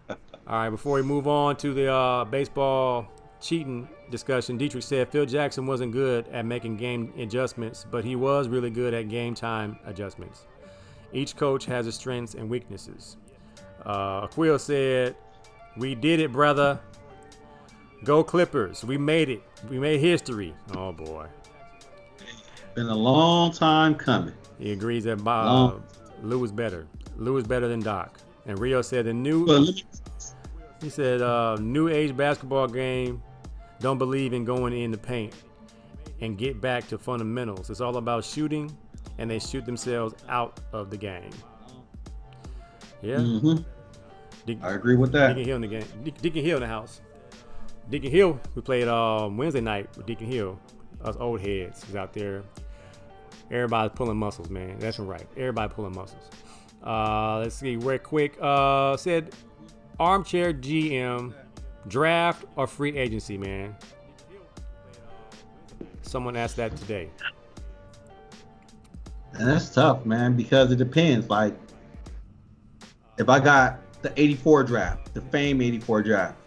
All right, before we move on to the baseball cheating discussion, Dietrich said Phil Jackson wasn't good at making game adjustments, but he was really good at game time adjustments. Each coach has his strengths and weaknesses. Aquil said, we did it, brother. Go Clippers. We made it. We made history. Oh, boy. Been a long time coming. He agrees that Lou is better. Lou is better than Doc. And Rio said new age basketball game don't believe in going in the paint and get back to fundamentals. It's all about shooting, and they shoot themselves out of the game. Yeah. Mm-hmm. I agree with that. Deacon Hill in the game. Deacon Hill in the house. Deacon Hill, we played Wednesday night with Deacon Hill. Us old heads was out there. Everybody's pulling muscles, man. That's right. Everybody pulling muscles. Let's see, real quick. Said armchair GM, draft or free agency, man. Someone asked that today. And that's tough, man, because it depends. Like, if I got the 84 draft, the fame 84 draft,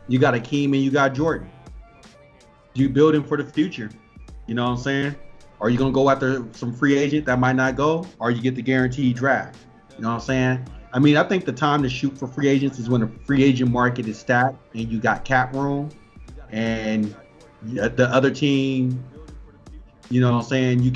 you got Akeem and you got Jordan. You building for the future. You know what I'm saying? Are you going to go after some free agent that might not go? Or you get the guaranteed draft? You know what I'm saying? I mean, I think the time to shoot for free agents is when the free agent market is stacked and you got cap room and the other team, you know what I'm saying? You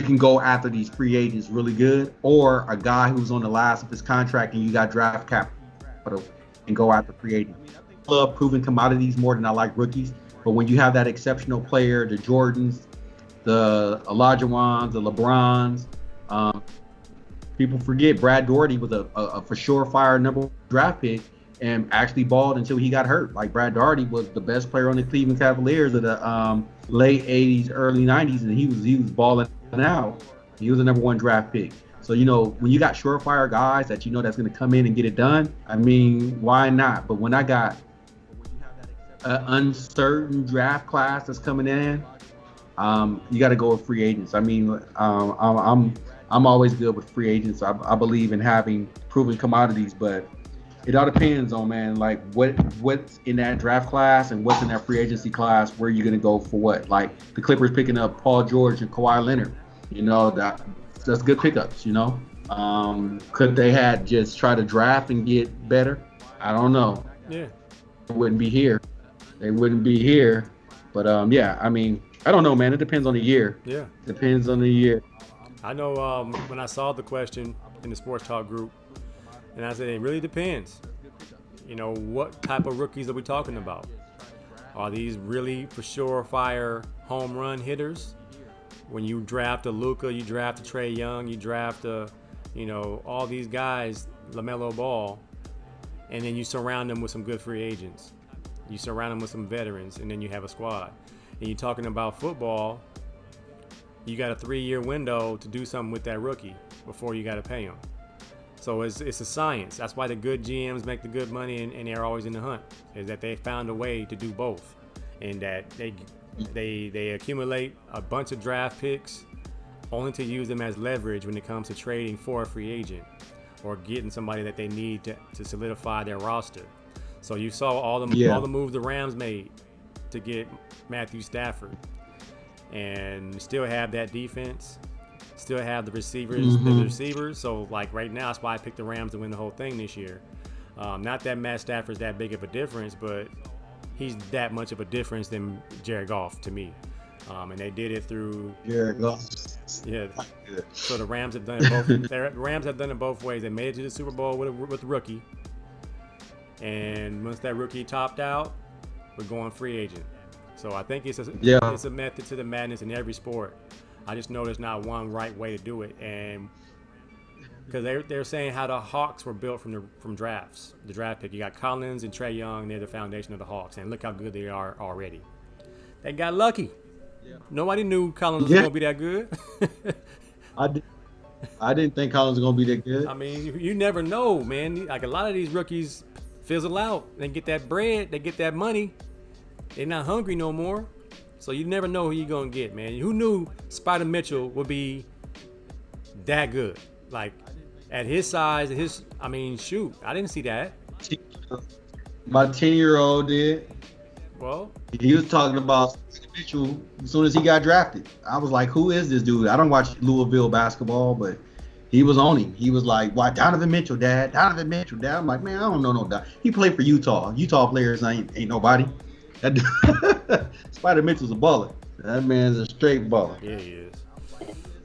can go after these free agents really good, or a guy who's on the last of his contract and you got draft capital and go after free agents. I love proven commodities more than I like rookies, but when you have that exceptional player, the Jordans, the Olajuwons, the LeBrons, people forget Brad Daugherty was a for sure fire number draft pick and actually balled until he got hurt. Like, Brad Daugherty was the best player on the Cleveland Cavaliers of the late 80s, early 90s, and he was balling out. He was the number 1 draft pick. So, you know, when you got surefire guys that you know that's going to come in and get it done, I mean, why not? But when I got an uncertain draft class that's coming in, you got to go with free agents. I mean, I'm always good with free agents. I believe in having proven commodities, but it all depends on, man, like what's in that draft class and what's in that free agency class, where you're going to go for what. Like the Clippers picking up Paul George and Kawhi Leonard, you know, that's good pickups, you know. Could they had just try to draft and get better? I don't know. Yeah. They wouldn't be here. But yeah, I mean, I don't know, man. It depends on the year. Yeah. Depends on the year. I know when I saw the question in the Sports Talk group, and I said, it really depends. You know, what type of rookies are we talking about? Are these really for sure fire home run hitters? When you draft a Luka, you draft a Trae Young, you draft all these guys, LaMelo Ball, and then you surround them with some good free agents. You surround them with some veterans, and then you have a squad. And you're talking about football, you got a 3-year window to do something with that rookie before you got to pay him. So it's a science. That's why the good GMs make the good money and they're always in the hunt, is that they found a way to do both, and that they accumulate a bunch of draft picks only to use them as leverage when it comes to trading for a free agent or getting somebody that they need to solidify their roster. So you saw all the moves the Rams made to get Matthew Stafford, and still have that defense, still have the receivers. So like right now, that's why I picked the Rams to win the whole thing this year. Not that Matt Stafford's that big of a difference, but he's that much of a difference than Jared Goff to me. And they did it through Jared Goff. Yeah. So the Rams have done it both. The Rams have done it both ways. They made it to the Super Bowl with the rookie, And once that rookie topped out, we're going free agent. So I think it's Yeah. a method to the madness in every sport. I just know there's not one right way to do it, and because they're saying how the Hawks were built from drafts, the draft pick. You got Collins and Trae Young. They're the foundation of the Hawks, and look how good they are already. They got lucky. Nobody knew Collins was gonna be that good. I didn't think Collins was gonna be that good. I mean, you never know, man. Like a lot of these rookies fizzle out. They get that bread, they get that money. They're not hungry no more. So you never know who you're gonna get, man. Who knew Spider Mitchell would be that good? Like at his size, shoot, I didn't see that. My 10-year-old did. Well, He was talking about Spider Mitchell as soon as he got drafted. I was like, who is this dude? I don't watch Louisville basketball, but he was on him. He was like, why Donovan Mitchell, Dad? Donovan Mitchell, Dad. I'm like, man, I don't know no Don. He played for Utah. Utah players ain't nobody. Spider Mitchell's a baller. That man's a straight baller. yeah, he is.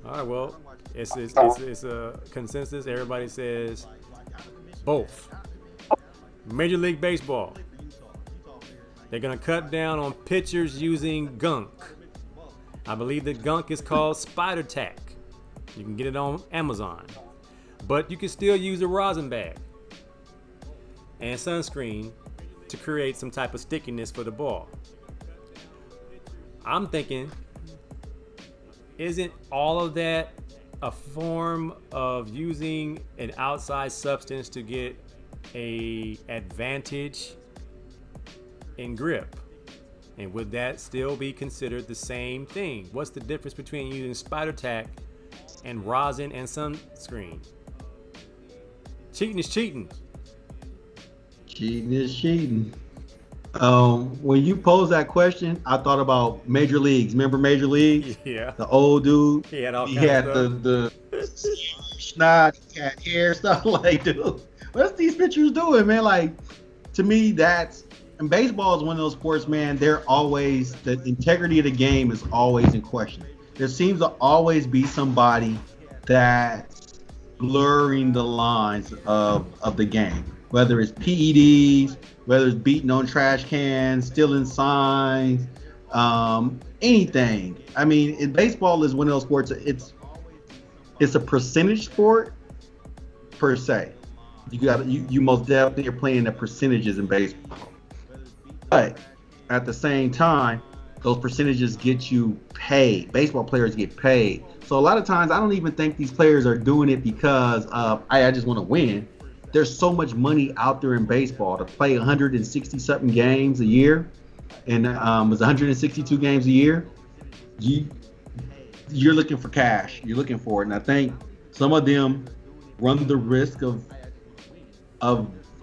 All right, well, it's a consensus. Everybody says both. Major League Baseball. They're gonna cut down on pitchers using gunk. I believe the gunk is called Spider Tack. You can get it on Amazon, but you can still use a rosin bag and sunscreen to create some type of stickiness for the ball. I'm thinking, isn't all of that a form of using an outside substance to get a advantage in grip? And would that still be considered the same thing? What's the difference between using Spider Tack and rosin and sunscreen? Cheating is cheating. Cheating is cheating. When you posed that question, I thought about Major Leagues. Remember Major Leagues? Yeah. The old dude. He had all He kinds had of the snot, he had hair, stuff like, dude. What's these pitchers doing, man? Like, to me, and baseball is one of those sports, man. The integrity of the game is always in question. There seems to always be somebody that's blurring the lines of the game, whether it's PEDs, whether it's beating on trash cans, stealing signs, anything. I mean, baseball is one of those sports. It's a percentage sport per se. You most definitely are playing the percentages in baseball, but at the same time, those percentages get you paid. Baseball players get paid. So a lot of times, I don't even think these players are doing it because I just want to win. There's so much money out there in baseball to play 160 something games a year, and it was 162 games a year. You're looking for cash. You're looking for it, and I think some of them run the risk of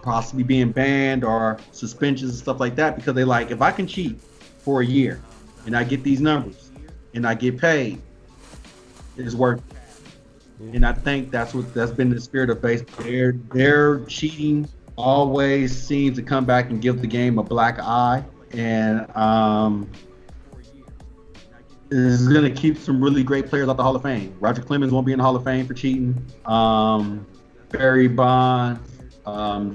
possibly being banned or suspensions and stuff like that because they like, if I can cheat for a year and I get these numbers and I get paid, it's worth it. And I think that's been the spirit of baseball. Their cheating always seems to come back and give the game a black eye, and is going to keep some really great players out the Hall of Fame. Roger Clemens won't be in the Hall of Fame for cheating. Barry Bonds,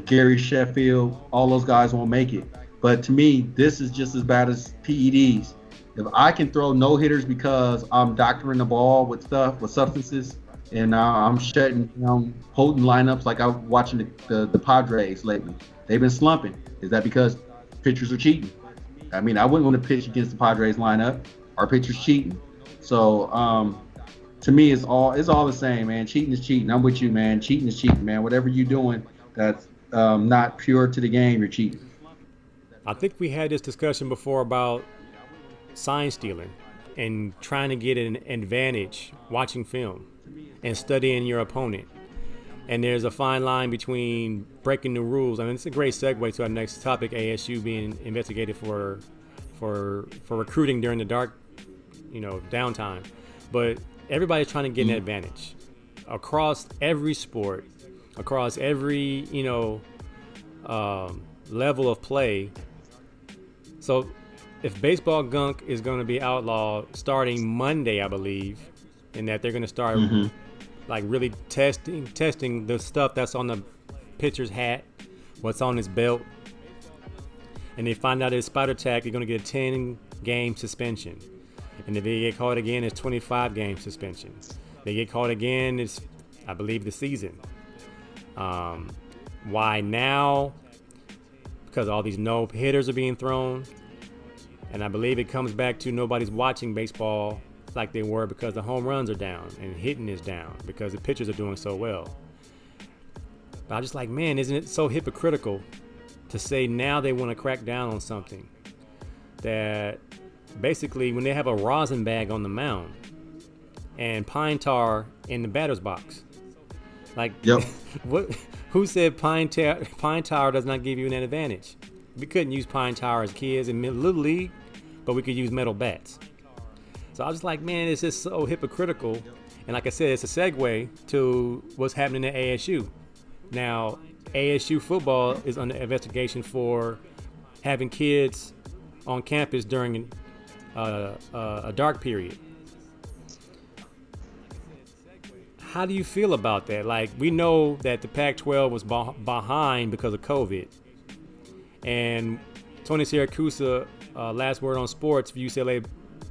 Gary Sheffield, all those guys won't make it. But to me, this is just as bad as PEDs. If I can throw no hitters because I'm doctoring the ball with substances, and I'm holding lineups like I'm watching the Padres lately. They've been slumping. Is that because pitchers are cheating? I mean, I wouldn't want to pitch against the Padres lineup. Our pitchers cheating. So to me, it's all the same, man. Cheating is cheating. I'm with you, man. Cheating is cheating, man. Whatever you're doing that's not pure to the game, you're cheating. I think we had this discussion before about sign stealing and trying to get an advantage watching film and studying your opponent. And there's a fine line between breaking the rules. I mean, it's a great segue to our next topic, ASU being investigated for recruiting during the dark, downtime. But everybody's trying to get an advantage across every sport, across every, level of play. So if baseball gunk is going to be outlawed starting Monday, I believe, and that they're going to start like really testing the stuff that's on the pitcher's hat what's on his belt, and they find out it's spider tack, they're going to get a 10-game suspension. And if they get caught again, it's 25-game suspension. They get caught again, it's, I believe, the season. Why now? Because all these no hitters are being thrown. And I believe it comes back to nobody's watching baseball like they were because the home runs are down and hitting is down because the pitchers are doing so well. But I'm just like, man, isn't it so hypocritical to say now they want to crack down on something that basically when they have a rosin bag on the mound and pine tar in the batter's box, like, Yep. what? Who said pine tar does not give you an advantage? We couldn't use pine tar as kids in Little League, but we could use metal bats. So I was just like, man, it's just so hypocritical. And like I said, it's a segue to what's happening at ASU. Now, ASU football is under investigation for having kids on campus during a dark period. How do you feel about that? Like, we know that the Pac-12 was behind because of COVID. And Tony Siracusa, Last Word on Sports, UCLA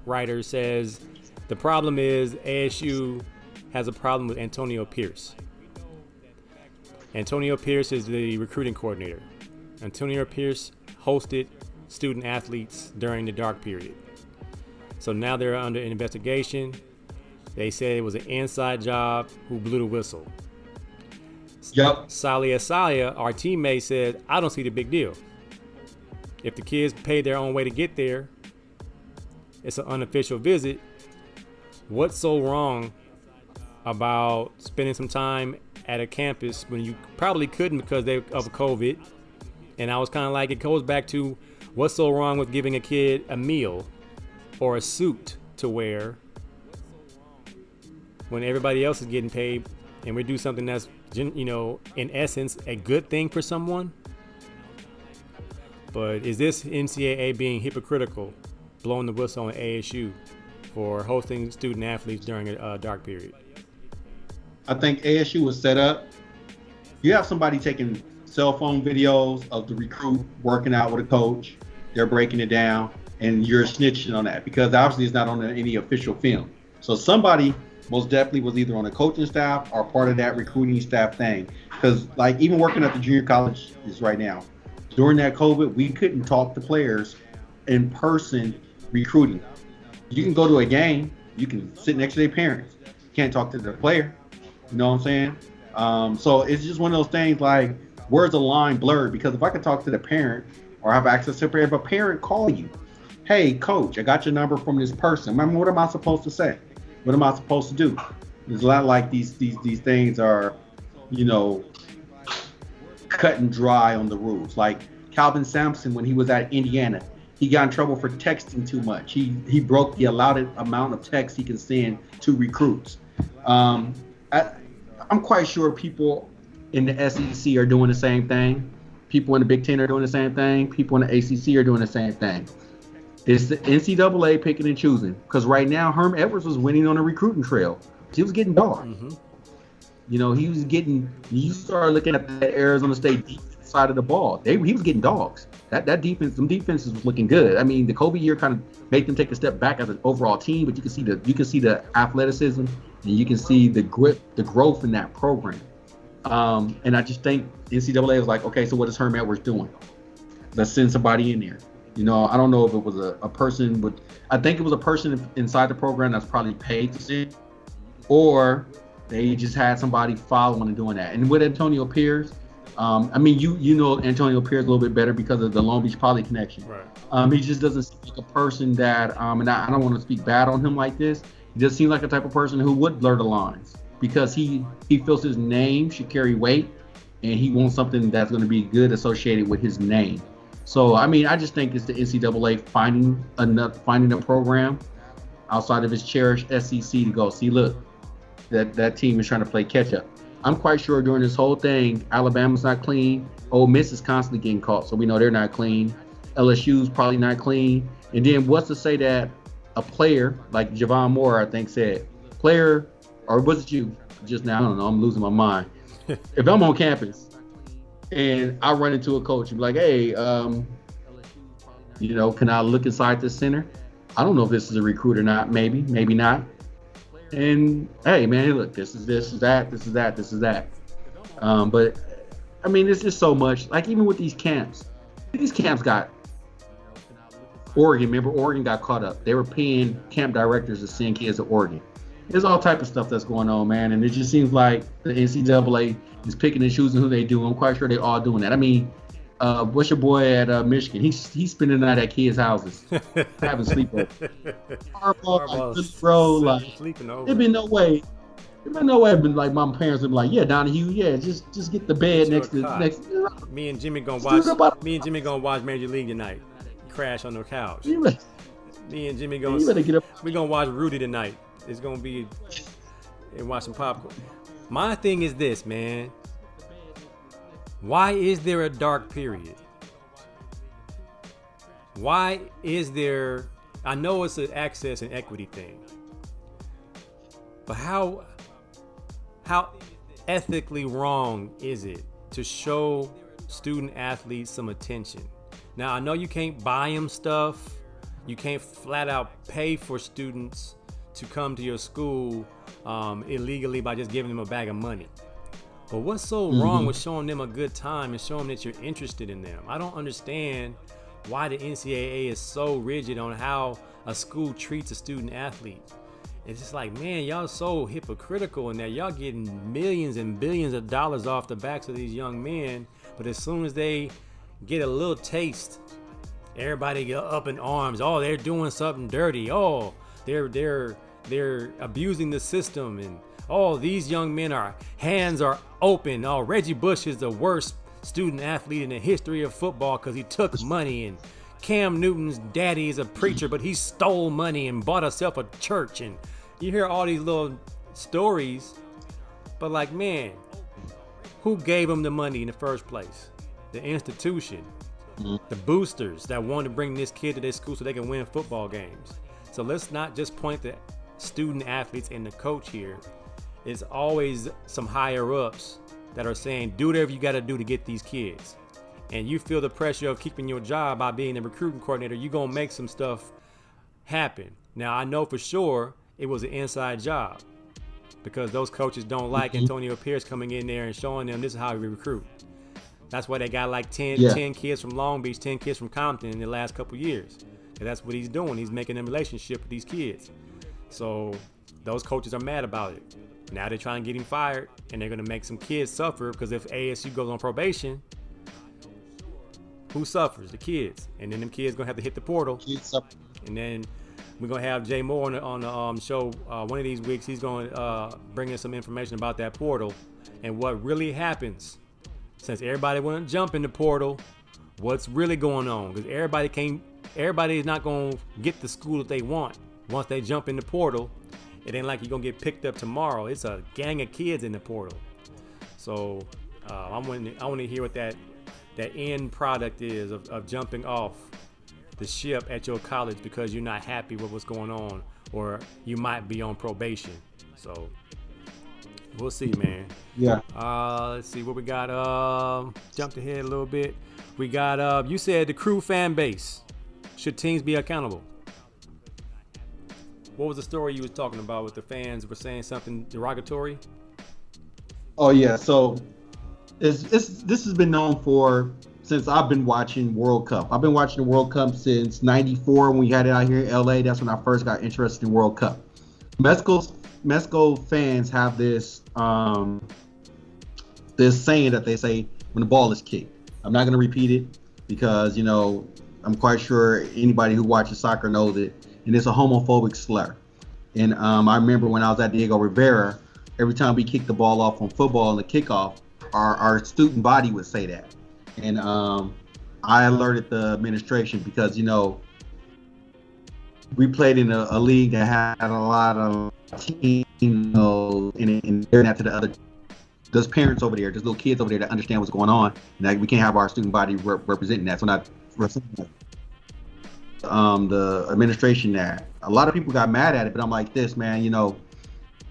writer, says the problem is ASU has a problem with Antonio Pierce. Antonio Pierce is the recruiting coordinator. Antonio Pierce hosted student athletes during the dark period. So now they're under investigation. They say it was an inside job. Who blew the whistle? Yep. Salia Salia, our teammate, said, I don't see the big deal. If the kids paid their own way to get there, it's an unofficial visit. What's so wrong about spending some time at a campus when you probably couldn't because of COVID? And I was kind of like, it goes back to what's so wrong with giving a kid a meal or a suit to wear when everybody else is getting paid, and we do something that's, you know, in essence, a good thing for someone? But is this NCAA being hypocritical, blowing the whistle on ASU for hosting student athletes during a dark period? I think ASU was set up. You have somebody taking cell phone videos of the recruit working out with a coach. They're breaking it down, and you're snitching on that because obviously it's not on any official film. So somebody most definitely was either on the coaching staff or part of that recruiting staff thing. Because like even working at the junior colleges right now, during that COVID, we couldn't talk to players in person recruiting. You can go to a game, you can sit next to their parents. You can't talk to the player. You know what I'm saying? So it's just one of those things like, where's the line blurred? Because if I could talk to the parent or have access to a parent, if a parent call you, hey, coach, I got your number from this person. Remember, what am I supposed to say? What am I supposed to do? It's a lot like these things are, you know, cut and dry on the rules. Like Calvin Sampson, when he was at Indiana, he got in trouble for texting too much. He broke the allowed amount of text he can send to recruits. I'm quite sure people in the SEC are doing the same thing. People in the Big Ten are doing the same thing. People in the ACC are doing the same thing. It's the NCAA picking and choosing. Because right now, Herm Edwards was winning on a recruiting trail. He was getting dogged. Mm-hmm. You know, he was getting. You start looking at that Arizona State defense side of the ball. He was getting dogs. That defense, some defenses was looking good. I mean, the COVID year kind of made them take a step back as an overall team, but you can see the athleticism and you can see the grit, the growth in that program. And I just think NCAA was like, okay, so what is Herm Edwards doing? Let's send somebody in there. You know, I don't know if it was a person with, I think it was a person inside the program that's probably paid to sit, or they just had somebody following and doing that. And with Antonio Pierce, I mean, you know Antonio Pierce a little bit better because of the Long Beach Poly connection. Right. He just doesn't seem like a person that, and I don't want to speak bad on him like this. He just seems like a type of person who would blur the lines because he feels his name should carry weight, and he wants something that's going to be good associated with his name. So, I mean, I just think it's the NCAA finding a program outside of its cherished SEC to go, see, look, that team is trying to play catch up. I'm quite sure during this whole thing, Alabama's not clean. Ole Miss is constantly getting caught, so we know they're not clean. LSU's probably not clean. And then what's to say that a player, like Javon Moore, I think said, or was it you just now? I don't know, I'm losing my mind. If I'm on campus and I run into a coach and be like, hey, can I look inside this center? I don't know if this is a recruit or not. Maybe, maybe not. And hey, man, look, this is that. But I mean, it's just so much. Like even with these camps got Oregon. Remember, Oregon got caught up. They were paying camp directors to send kids to Oregon. There's all type of stuff that's going on, man, and it just seems like the NCAA is picking and choosing who they do. I'm quite sure they're all doing that. I mean, what's your boy at Michigan? He's spending the night at kids' houses, having sleepovers. Harbaugh, bro, like sleeping over. There's been no way. Been like my parents would be like, yeah, Donahue, yeah, just get the bed next to next. Me and Jimmy gonna watch Major League tonight. Crash on the couch. Me and Jimmy gonna get up. We gonna watch Rudy tonight. It's gonna be and watch some popcorn. My thing is this, man. Why is there a dark period? Why is there? I know it's an access and equity thing, but how ethically wrong is it to show student athletes some attention? Now I know you can't buy them stuff. You can't flat out pay for students to come to your school illegally by just giving them a bag of money. But what's so wrong with showing them a good time and showing that you're interested in them? I don't understand why the NCAA is so rigid on how a school treats a student athlete. It's just like, man, y'all so hypocritical in that y'all getting millions and billions of dollars off the backs of these young men, but as soon as they get a little taste, everybody get up in arms. Oh, they're doing something dirty. Oh, they're abusing the system, and oh, these young men hands are open. Oh, Reggie Bush is the worst student athlete in the history of football because he took money, and Cam Newton's daddy is a preacher, but he stole money and bought himself a church. And you hear all these little stories, but like, man, who gave him the money in the first place? The institution, the boosters that wanted to bring this kid to their school so they can win football games. So let's not just point the student athletes and the coach here. It's always some higher ups that are saying, do whatever you got to do to get these kids. And you feel the pressure of keeping your job by being the recruiting coordinator, you're going to make some stuff happen. Now, I know for sure it was an inside job because those coaches don't like Antonio Pierce coming in there and showing them this is how we recruit. That's why they got like 10 kids from Long Beach, 10 kids from Compton in the last couple years. And that's what he's doing. He's making a relationship with these kids. So those coaches are mad about it. Now they're trying to get him fired, and they're going to make some kids suffer because if ASU goes on probation, who suffers? The kids. And then them kids going to have to hit the portal. And then we're going to have Jay Moore on the show one of these weeks. He's going to bring us some information about that portal and what really happens. Since everybody want to jump in the portal, what's really going on? Because everybody is not going to get the school that they want once they jump in the portal. It ain't like you're going to get picked up tomorrow. It's a gang of kids in the portal. So I want to hear what that end product is of jumping off the ship at your college because you're not happy with what's going on, or you might be on probation. So we'll see, man. Yeah. Let's see what we got. Jumped ahead a little bit. We got, you said the crew fan base. Should teams be accountable? What was the story you was talking about with the fans were saying something derogatory? Oh yeah, so this has been known since I've been watching World Cup. I've been watching the World Cup since '94 when we had it out here in LA. That's when I first got interested in World Cup. Mexico fans have this saying that they say when the ball is kicked. I'm not going to repeat it because I'm quite sure anybody who watches soccer knows it. And it's a homophobic slur. And I remember when I was at Diego Rivera, every time we kicked the ball off on football in the kickoff, our student body would say that. And I alerted the administration because, we played in a league that had a lot of teams, and that to the other, those parents over there, those little kids over there that understand what's going on. And we can't have our student body representing that. So not the administration that a lot of people got mad at it, but I'm like this, man,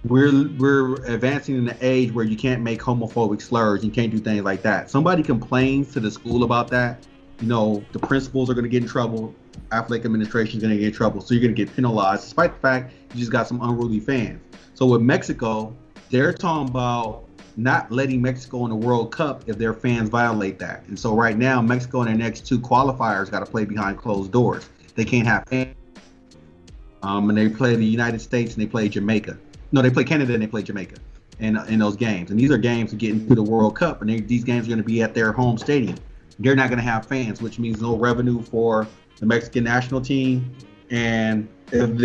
we're advancing in the age where you can't make homophobic slurs, you can't do things like that. Somebody complains to the school about that, the principals are going to get in trouble, athletic administration is going to get in trouble, so you're going to get penalized, despite the fact you just got some unruly fans. So with Mexico, they're talking about not letting Mexico in the World Cup if their fans violate that. And so right now, Mexico in their next two qualifiers got to play behind closed doors. They can't have fans. And they play the United States and they play Jamaica. No, they play Canada and they play Jamaica in those games. And these are games to get into the World Cup. And these games are going to be at their home stadium. They're not going to have fans, which means no revenue for the Mexican national team. And if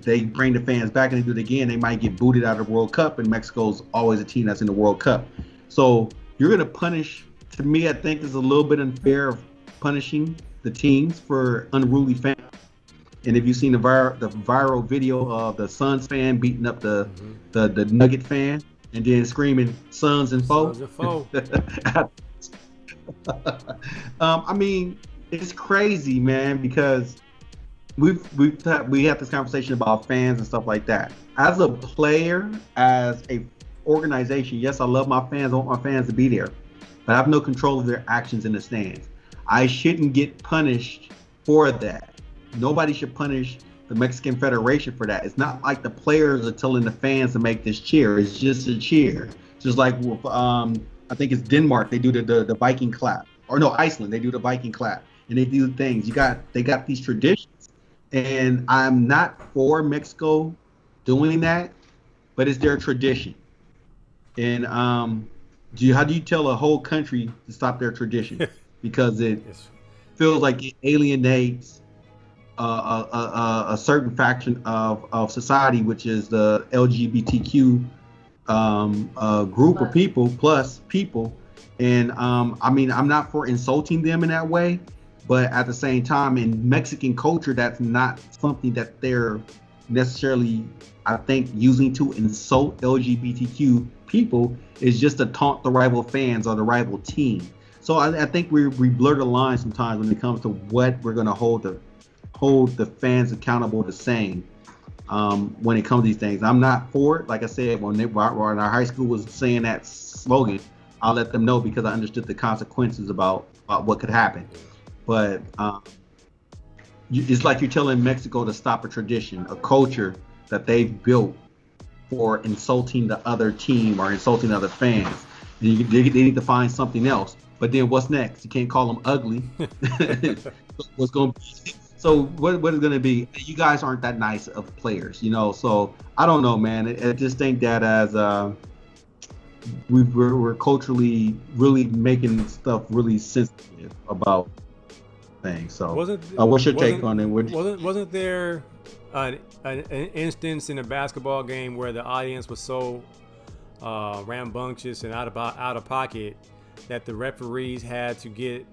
they bring the fans back and they do it again, they might get booted out of the World Cup. And Mexico's always a team that's in the World Cup. So you're going to punish, to me, I think is a little bit unfair of punishing the teams for unruly fans. And if you've seen the viral video of the Suns fan beating up the Nugget fan and then screaming Suns and foe. I mean, it's crazy, man, because we have this conversation about fans and stuff like that. As a player, as a organization, yes, I love my fans, I want my fans to be there, but I have no control of their actions in the stands. I shouldn't get punished for that. Nobody should punish the Mexican Federation for that. It's not like the players are telling the fans to make this cheer. It's just a cheer. Just like I think it's Denmark. They do the Viking clap, or no, Iceland. They do the Viking clap, and they do things. They got these traditions, and I'm not for Mexico doing that, but it's their tradition. And how do you tell a whole country to stop their tradition? Because it feels like it alienates a certain faction of society, which is the LGBTQ group of people plus people. And I mean, I'm not for insulting them in that way, but at the same time, in Mexican culture, that's not something that they're necessarily, I think, using to insult LGBTQ people. Is just to taunt the rival fans or the rival team. So I think we blur the line sometimes when it comes to what we're going to hold the fans accountable to saying when it comes to these things. I'm not for it. Like I said, when our high school was saying that slogan, I'll let them know because I understood the consequences about what could happen. But it's like you're telling Mexico to stop a tradition, a culture that they've built for insulting the other team or insulting other fans. They need to find something else. But then what's next? You can't call them ugly. What's going to be? So what is going to be? You guys aren't that nice of players, So I don't know, man. I just think that as we're culturally really making stuff really sensitive about things. So what's your take on it? Wasn't there an instance in a basketball game where the audience was so rambunctious and out of pocket that the referees had to get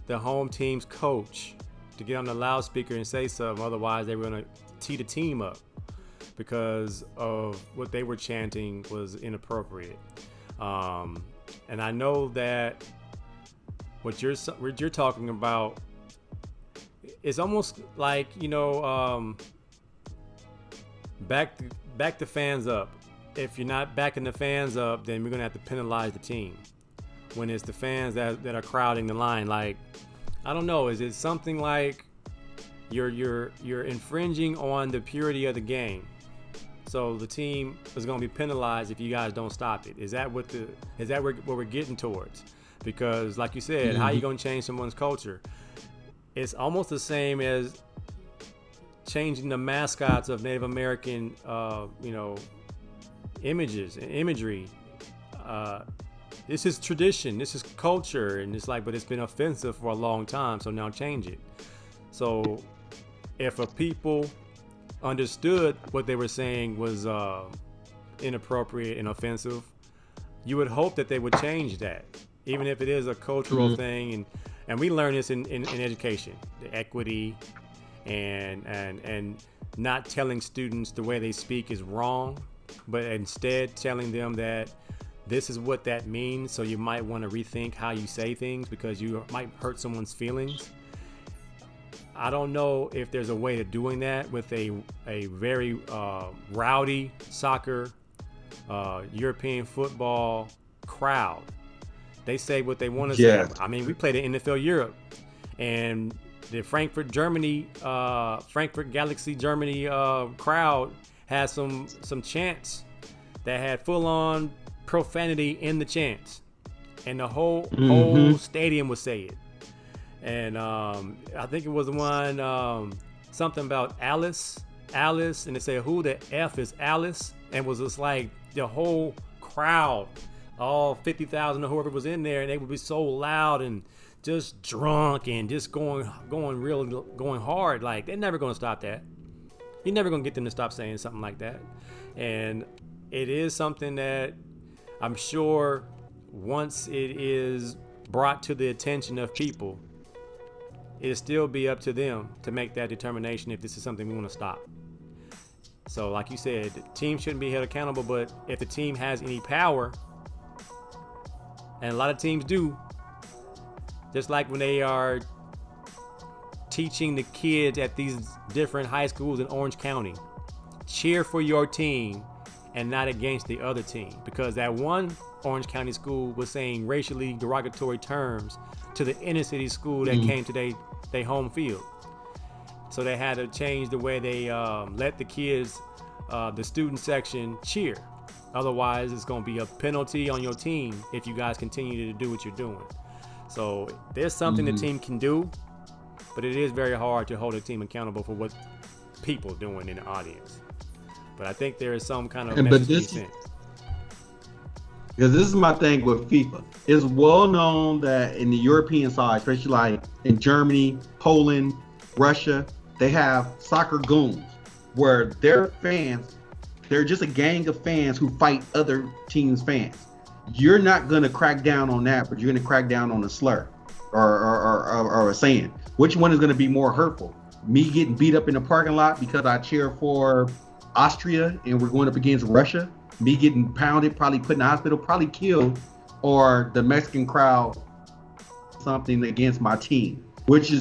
the home team's coach to get on the loudspeaker and say something, otherwise they were going to tee the team up because of what they were chanting was inappropriate. And I know that what you're talking about is almost like, back the fans up. If you're not backing the fans up, then we're going to have to penalize the team. When it's the fans that are crowding the line, like, I don't know, is it something like you're infringing on the purity of the game? So the team is going to be penalized if you guys don't stop it. Is that what we're getting towards? Because like you said, how are you going to change someone's culture? It's almost the same as changing the mascots of Native American, images and imagery. This is tradition, this is culture, and it's like, but it's been offensive for a long time, so now change it. So if a people understood what they were saying was inappropriate and offensive, you would hope that they would change that, even if it is a cultural thing. And we learn this in education, the equity and not telling students the way they speak is wrong, but instead telling them that this is what that means, so you might want to rethink how you say things because you might hurt someone's feelings. I don't know if there's a way of doing that with a very rowdy soccer, European football crowd. They say what they want to say. I mean, we played in NFL Europe, and the Frankfurt Galaxy Germany crowd had some chants that had full-on profanity in the chants, and the whole stadium would say it. And I think it was one something about Alice, and they said, "Who the F is Alice?" And it was just like the whole crowd, all 50,000 or whoever was in there, and they would be so loud and just drunk and just going hard. Like, they're never going to stop that. You're never going to get them to stop saying something like that. And it is something that I'm sure once it is brought to the attention of people, it'll still be up to them to make that determination if this is something we want to stop. So like you said, the team shouldn't be held accountable, but if the team has any power, and a lot of teams do, just like when they are teaching the kids at these different high schools in Orange County, cheer for your team and not against the other team, because that one Orange County school was saying racially derogatory terms to the inner city school that came to their home field. So they had to change the way they let the kids, the student section, cheer. Otherwise, it's going to be a penalty on your team if you guys continue to do what you're doing. So there's something the team can do, but it is very hard to hold a team accountable for what people are doing in the audience. But I think there is some kind of message to be sent. Because this is my thing with FIFA. It's well known that in the European side, especially like in Germany, Poland, Russia, they have soccer goons where their fans, they're just a gang of fans who fight other teams' fans. You're not going to crack down on that, but you're going to crack down on a slur or a saying. Which one is going to be more hurtful? Me getting beat up in the parking lot because I cheer for Austria and we're going up against Russia? Me getting pounded, probably put in the hospital, probably killed, or the Mexican crowd something against my team, which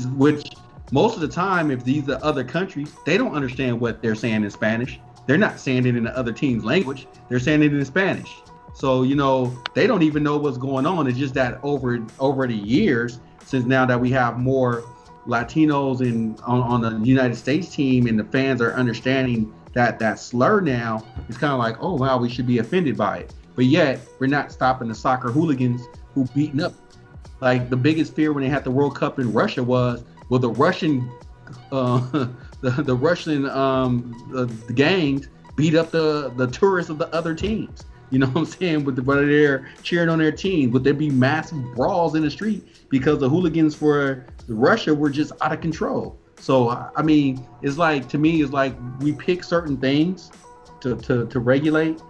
most of the time, if these are other countries, they don't understand what they're saying in Spanish. They're not saying it in the other team's language. They're saying it in Spanish. So, they don't even know what's going on. It's just that over the years, since now that we have more Latinos on the United States team and the fans are understanding that slur now, it's kind of like, oh, wow, we should be offended by it. But yet, we're not stopping the soccer hooligans who beating up. Like, the biggest fear when they had the World Cup in Russia was, will the Russian the Russian the gangs beat up the tourists of the other teams? You know what I'm saying? But they're cheering on their team. Would there be massive brawls in the street because the hooligans for Russia were just out of control? So, I mean, it's like, to me, it's like we pick certain things to regulate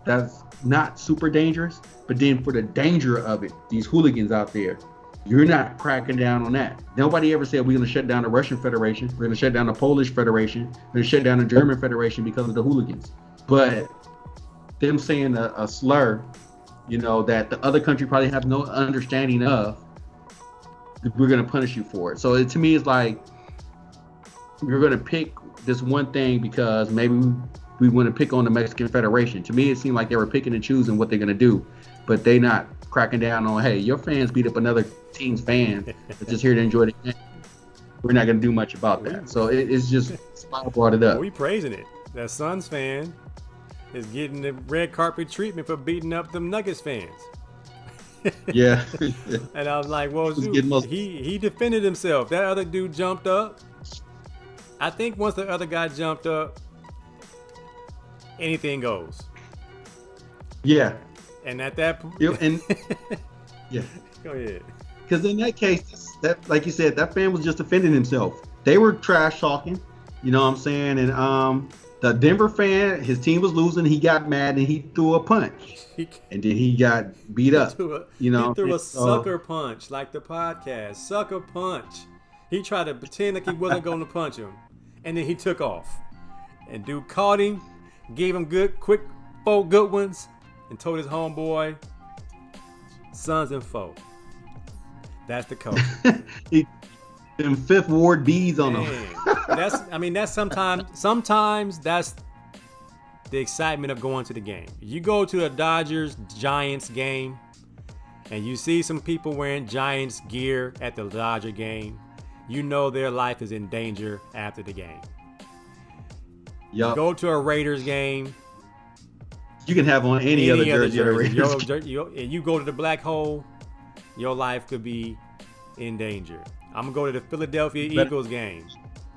that's not super dangerous. But then for the danger of it, these hooligans out there, you're not cracking down on that. Nobody ever said we're going to shut down the Russian Federation. We're going to shut down the Polish Federation. We're going to shut down the German Federation because of the hooligans. But them saying a slur, that the other country probably have no understanding of, we're going to punish you for it. So to me, it's like, we're going to pick this one thing because maybe we want to pick on the Mexican Federation. To me, it seemed like they were picking and choosing what they're going to do, but they not cracking down on, hey, your fans beat up another team's fan that's just here to enjoy the game. We're not going to do much about that. So it's just, Spot brought it up. We praising it. That Suns fan is getting the red carpet treatment for beating up them Nuggets fans. Yeah. And I was like, well, dude, he defended himself. That other dude jumped up. I think once the other guy jumped up, anything goes. Yeah. And at that point, yeah. Go ahead. Because in that case, that, like you said, that fan was just defending himself. They were trash talking, you know what I'm saying? And the Denver fan, his team was losing. He got mad and he threw a punch, and then he got beat up. He threw a sucker punch, like the podcast, sucker punch. He tried to pretend like he wasn't going to punch him, and then he took off. And dude caught him, gave him quick 4 good ones, and told his homeboy, Sons and foe. That's the coach. them Fifth Ward bees on them. Man, that's sometimes that's the excitement of going to the game. You go to a Dodgers Giants game and you see some people wearing Giants gear at the Dodger game, you know their life is in danger after the game. Yep. Go to a Raiders game. You can have on any other jersey. And you go to the black hole, your life could be in danger. I'm going to go to the Philadelphia Eagles game,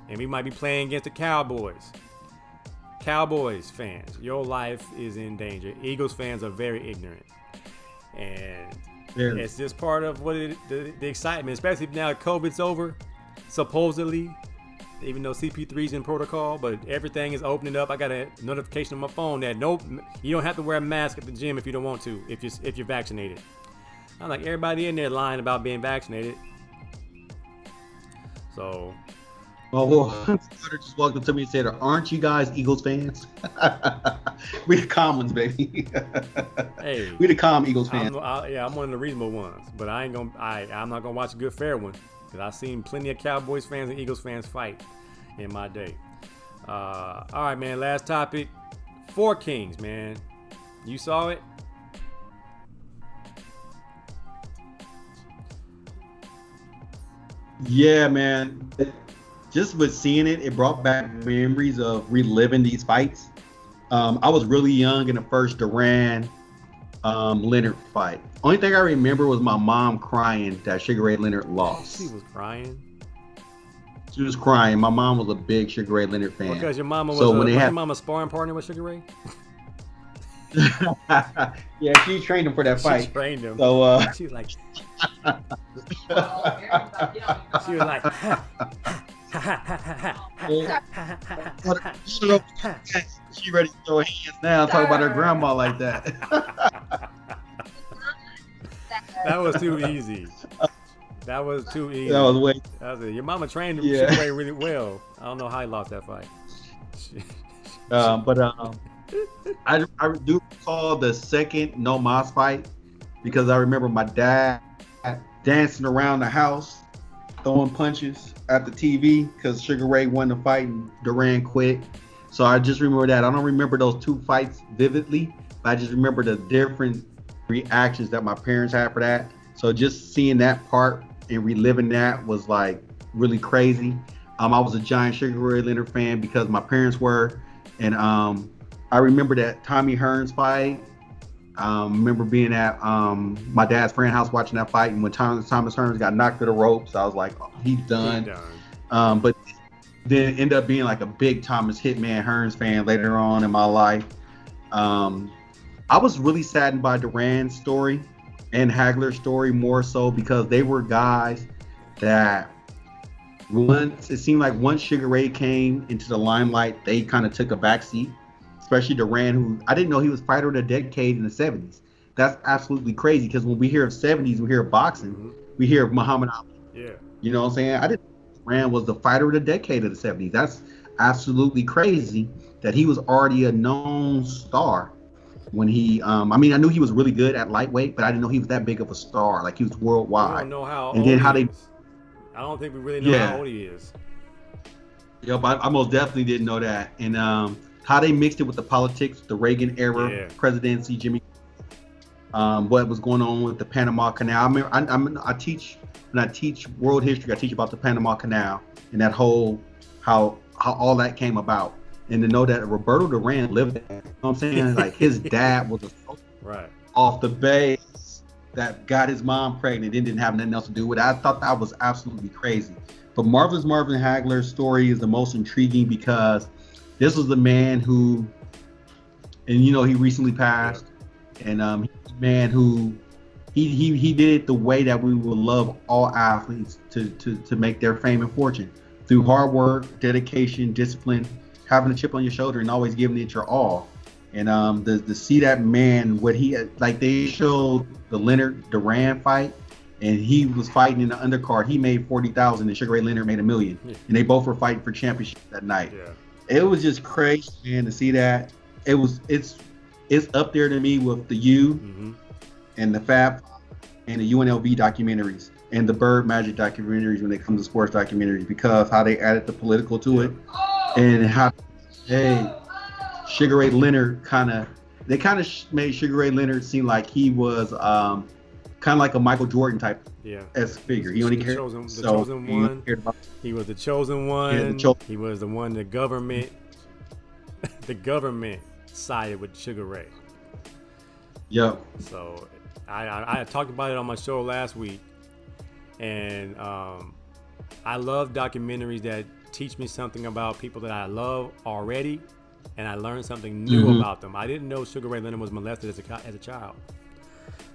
and we might be playing against the Cowboys. Cowboys fans, your life is in danger. Eagles fans are very ignorant. And it's just part of what the excitement, especially now that COVID's over, supposedly, even though CP3's in protocol, but everything is opening up. I got a notification on my phone that you don't have to wear a mask at the gym if you don't want to, if you're vaccinated. I'm like, everybody in there lying about being vaccinated. So, well, Carter just walked up to me and said, "Aren't you guys Eagles fans?" We the calm ones, baby. Hey, we the calm Eagles fans. I'm one of the reasonable ones, but I'm not gonna watch a good fair one because I've seen plenty of Cowboys fans and Eagles fans fight in my day. All right, man. Last topic: Four Kings, man. You saw it? Yeah, man. Just with seeing it, it brought back memories of reliving these fights. I was really young in the first Duran Leonard fight. Only thing I remember was my mom crying that Sugar Ray Leonard lost. She was crying. She was crying. My mom was a big Sugar Ray Leonard fan. Because your mama was your mama sparring partner with Sugar Ray? Yeah, she trained him for that fight. She trained him. So she was like, she was like, she ready to throw hands now. Talk about her grandma like that. That was too easy. That was too easy. That was way. That was it. Your mama trained him Sugar Ray really well. I don't know how he lost that fight. I do recall the second No Mas fight because I remember my dad dancing around the house, throwing punches at the TV because Sugar Ray won the fight and Duran quit. So I just remember that. I don't remember those two fights vividly, but I just remember the different reactions that my parents had for that. So just seeing that part and reliving that was like really crazy. I was a giant Sugar Ray Leonard fan because my parents were, and I remember that Tommy Hearns fight. Remember being at my dad's friend's house watching that fight, and when Thomas Hearns got knocked to the ropes, I was like, oh, he's done. But then ended up being like a big Thomas Hitman Hearns fan later on in my life. I was really saddened by Duran's story and Hagler's story more so because they were guys that it seemed like once Sugar Ray came into the limelight, they kind of took a backseat. Especially Duran, who I didn't know he was fighter of the decade in the 70s. That's absolutely crazy because when we hear of 70s, we hear of boxing, we hear of Muhammad Ali. Yeah. You know what I'm saying? I didn't know Duran was the fighter of the decade of the 70s. That's absolutely crazy that he was already a known star when he, I knew he was really good at lightweight, but I didn't know he was that big of a star. Like he was worldwide. I don't know how and then how they. I don't think we really know how old he is. Yep, I most definitely didn't know that. And how they mixed it with the politics, the Reagan era presidency, Jimmy, what was going on with the Panama Canal. I remember, I teach world history. I teach about the Panama Canal and that whole how all that came about. And to know that Roberto Duran lived there, you know what I'm saying? Like his dad was a right off the base that got his mom pregnant and didn't have nothing else to do with it. I thought that was absolutely crazy. But Marvelous Marvin Hagler's story is the most intriguing because this was the man who, and he recently passed, and man who he did it the way that we would love all athletes to make their fame and fortune through hard work, dedication, discipline, having a chip on your shoulder, and always giving it your all. And to see that man, what he like, they showed the Leonard Duran fight, and he was fighting in the undercard. He made $40,000, and Sugar Ray Leonard made $1 million, and they both were fighting for championship that night. Yeah. It was just crazy, man, to see that. It's up there to me with the U and the Fab and the UNLV documentaries. and the Bird Magic documentaries when it comes to sports documentaries because how they added the political to it and how Sugar Ray Leonard they made Sugar Ray Leonard seem like he was kind of like a Michael Jordan type as figure. He only cared the chosen one. He was the chosen one. He was the one the government sided with Sugar Ray. Yep. So I talked about it on my show last week, and I love documentaries that teach me something about people that I love already, and I learned something new about them. I didn't know Sugar Ray Leonard was molested as a child.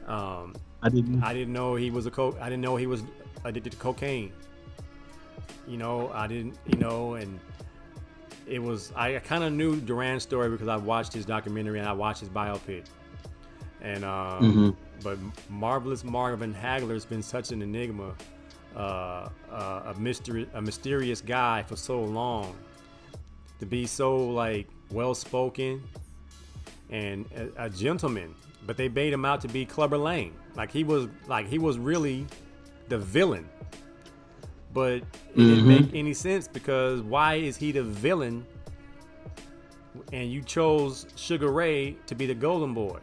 I didn't know he was I didn't know he was addicted to cocaine. I didn't. And it was. I kind of knew Duran's story because I watched his documentary and I watched his biopic. And but Marvelous Marvin Hagler's been such an enigma, a mysterious guy for so long. To be so like well spoken and a gentleman, but they made him out to be Clubber Lang. Like he was really the villain. But it didn't make any sense because why is he the villain and you chose Sugar Ray to be the golden boy?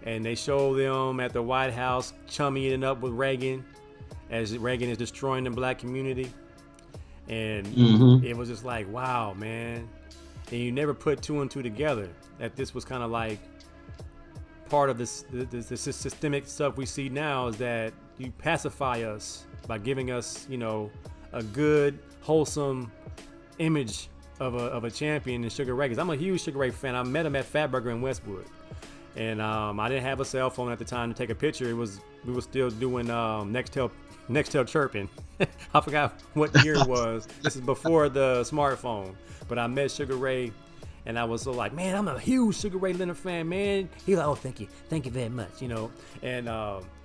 And they show them at the White House chummying up with Reagan as Reagan is destroying the black community. And it was just like, wow, man. And you never put two and two together that this was kind of like part of this systemic stuff we see now is that you pacify us by giving us, a good, wholesome image of a champion in Sugar Ray. 'Cause I'm a huge Sugar Ray fan. I met him at Fatburger in Westwood. And I didn't have a cell phone at the time to take a picture. We were still doing Nextel chirping. I forgot what year it was. This is before the smartphone. But I met Sugar Ray, and I was so like, man, I'm a huge Sugar Ray Leonard fan, man. He's like, oh, thank you very much, And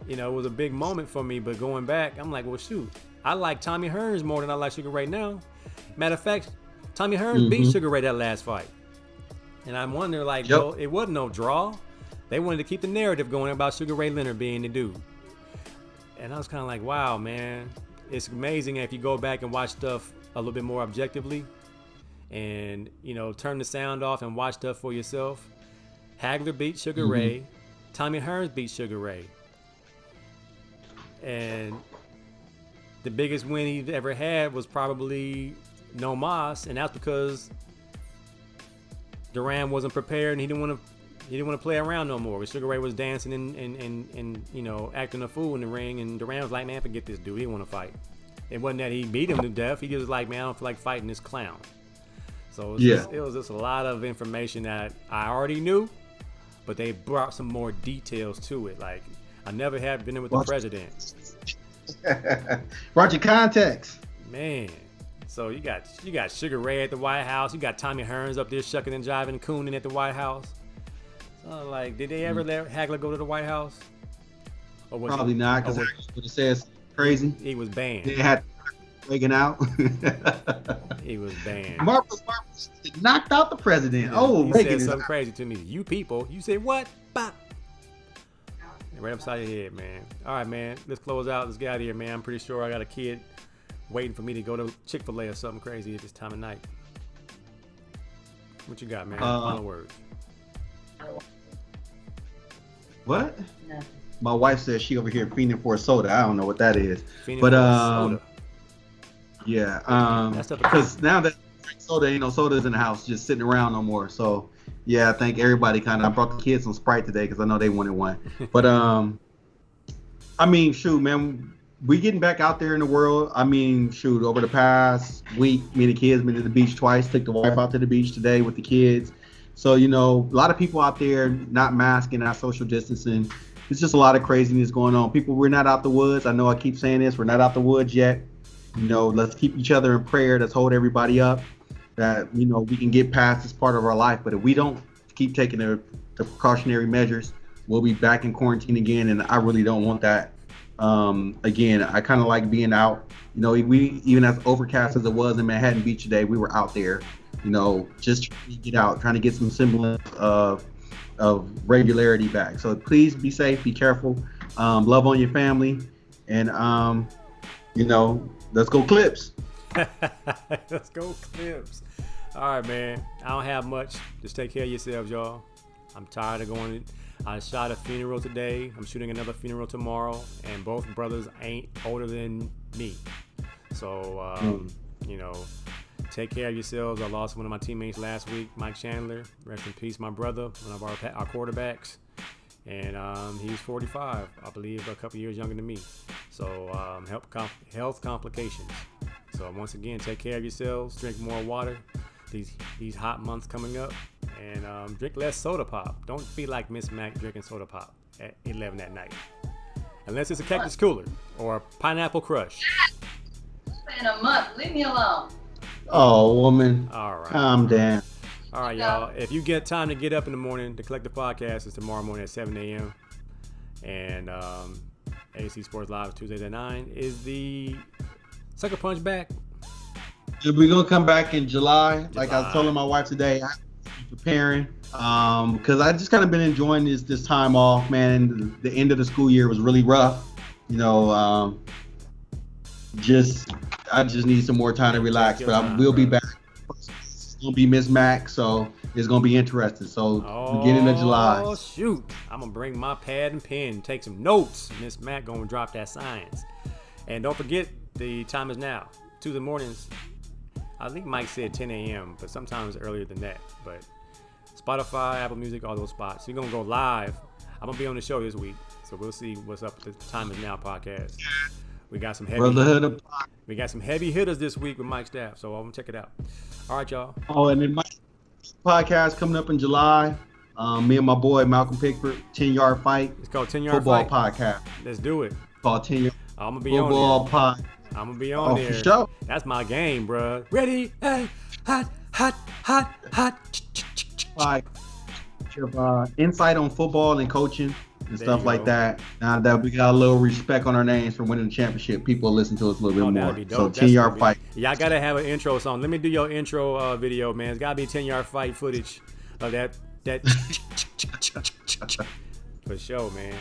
it was a big moment for me. But going back, I'm like, well, shoot, I like Tommy Hearns more than I like Sugar Ray now. Matter of fact, Tommy Hearns beat Sugar Ray that last fight. And I'm wondering, well, it wasn't no draw. They wanted to keep the narrative going about Sugar Ray Leonard being the dude. And I was kind of like, wow, man. It's amazing if you go back and watch stuff a little bit more objectively and, turn the sound off and watch stuff for yourself. Hagler beat Sugar Ray. Tommy Hearns beat Sugar Ray. And the biggest win he ever had was probably No Mas, and that's because Duran wasn't prepared and he didn't want to play around no more. Sugar Ray was dancing and acting a fool in the ring, and Duran was like, man, forget this dude. He didn't want to fight. It wasn't that he beat him to death. He just was like, man, I don't feel like fighting this clown. So it was just a lot of information that I already knew, but they brought some more details to it. Like, I never had been in with the president. Brought you context. Man. So you got Sugar Ray at the White House. You got Tommy Hearns up there shucking and jiving, cooning at the White House. So like, did they ever let Hagler go to the White House? Or probably not, because Hagler would have said crazy. He was banned. They had Reagan out. He was banned. Marvelous knocked out the president. He said something crazy to me. You people, you say what? Bop. Right upside your head, man. All right, man. Let's close out. Let's get out of here, man. I'm pretty sure I got a kid waiting for me to go to Chick-fil-A or something crazy at this time of night. What you got, man? Final words. What? No. My wife says she over here fiending for a soda. I don't know what that is. Fiending for a soda. Yeah. Because now that soda ain't no sodas in the house, just sitting around no more. So yeah, I think everybody I brought the kids some Sprite today because I know they wanted one. But I mean, shoot, man, we getting back out there in the world. I mean, shoot, over the past week, me and the kids been to the beach twice. Took the wife out to the beach today with the kids. So, a lot of people out there not masking, not social distancing. It's just a lot of craziness going on. People, we're not out the woods. I know I keep saying this. We're not out the woods yet. Let's keep each other in prayer. Let's hold everybody up that, we can get past this part of our life. But if we don't keep taking the precautionary measures, we'll be back in quarantine again. And I really don't want that. Again, I kind of like being out. We, even as overcast as it was in Manhattan Beach today, we were out there. Just trying to get out, trying to get some semblance of regularity back. So please be safe, be careful, love on your family, And let's go Clips. Let's go Clips. All right, man. I don't have much. Just take care of yourselves, y'all. I'm tired of going. I shot a funeral today. I'm shooting another funeral tomorrow, and both brothers ain't older than me. So, take care of yourselves. I lost one of my teammates last week, Mike Chandler. Rest in peace, my brother, one of our quarterbacks. And he's 45, I believe, a couple years younger than me. So health complications. So once again, take care of yourselves. Drink more water. These hot months coming up, and drink less soda pop. Don't be like Miss Mac drinking soda pop at 11 at night, unless it's a Cactus Cooler or a Pineapple Crush. In a month, leave me alone. Oh, woman. All right. Calm down. All right, y'all. If you get time to get up in the morning, the Collective Podcast is tomorrow morning at 7 a.m. And AC Sports Live Tuesdays at 9. Is the Sucker Punch back? We're gonna come back in July. Like I was telling my wife today, I'm preparing because I just kind of been enjoying this time off, man. The end of the school year was really rough. I just need some more time to relax. But I will be back. It's gonna be Miss Mac, so it's gonna be interesting. So beginning of July. Oh shoot! I'm gonna bring my pad and pen, take some notes. Miss Mac gonna drop that science. And don't forget, the time is now. Tuesday mornings. I think Mike said 10 a.m., but sometimes earlier than that. But Spotify, Apple Music, all those spots. We're going to go live. I'm going to be on the show this week, so we'll see what's up with the Time Is Now podcast. We got some heavy hitters this week with Mike Staff, so I'm going to check it out. All right, y'all. Oh, and then my podcast coming up in July. Me and my boy, Malcolm Pickford, 10-Yard Fight. It's called 10-Yard Football Fight. Podcast. Let's do it. It's called 10-Yard I'm going to be Football on there. Pod. I'm going to be on there. For sure. That's my game, bro. Ready? Hey, hot. Like, your insight on football and coaching and stuff like that. Now that we got a little respect on our names for winning the championship, people will listen to us a little bit more. That'd be dope. So 10-Yard Fight. Y'all got to have an intro song. Let me do your intro video, man. It's got to be 10-Yard Fight footage of that. For sure, man.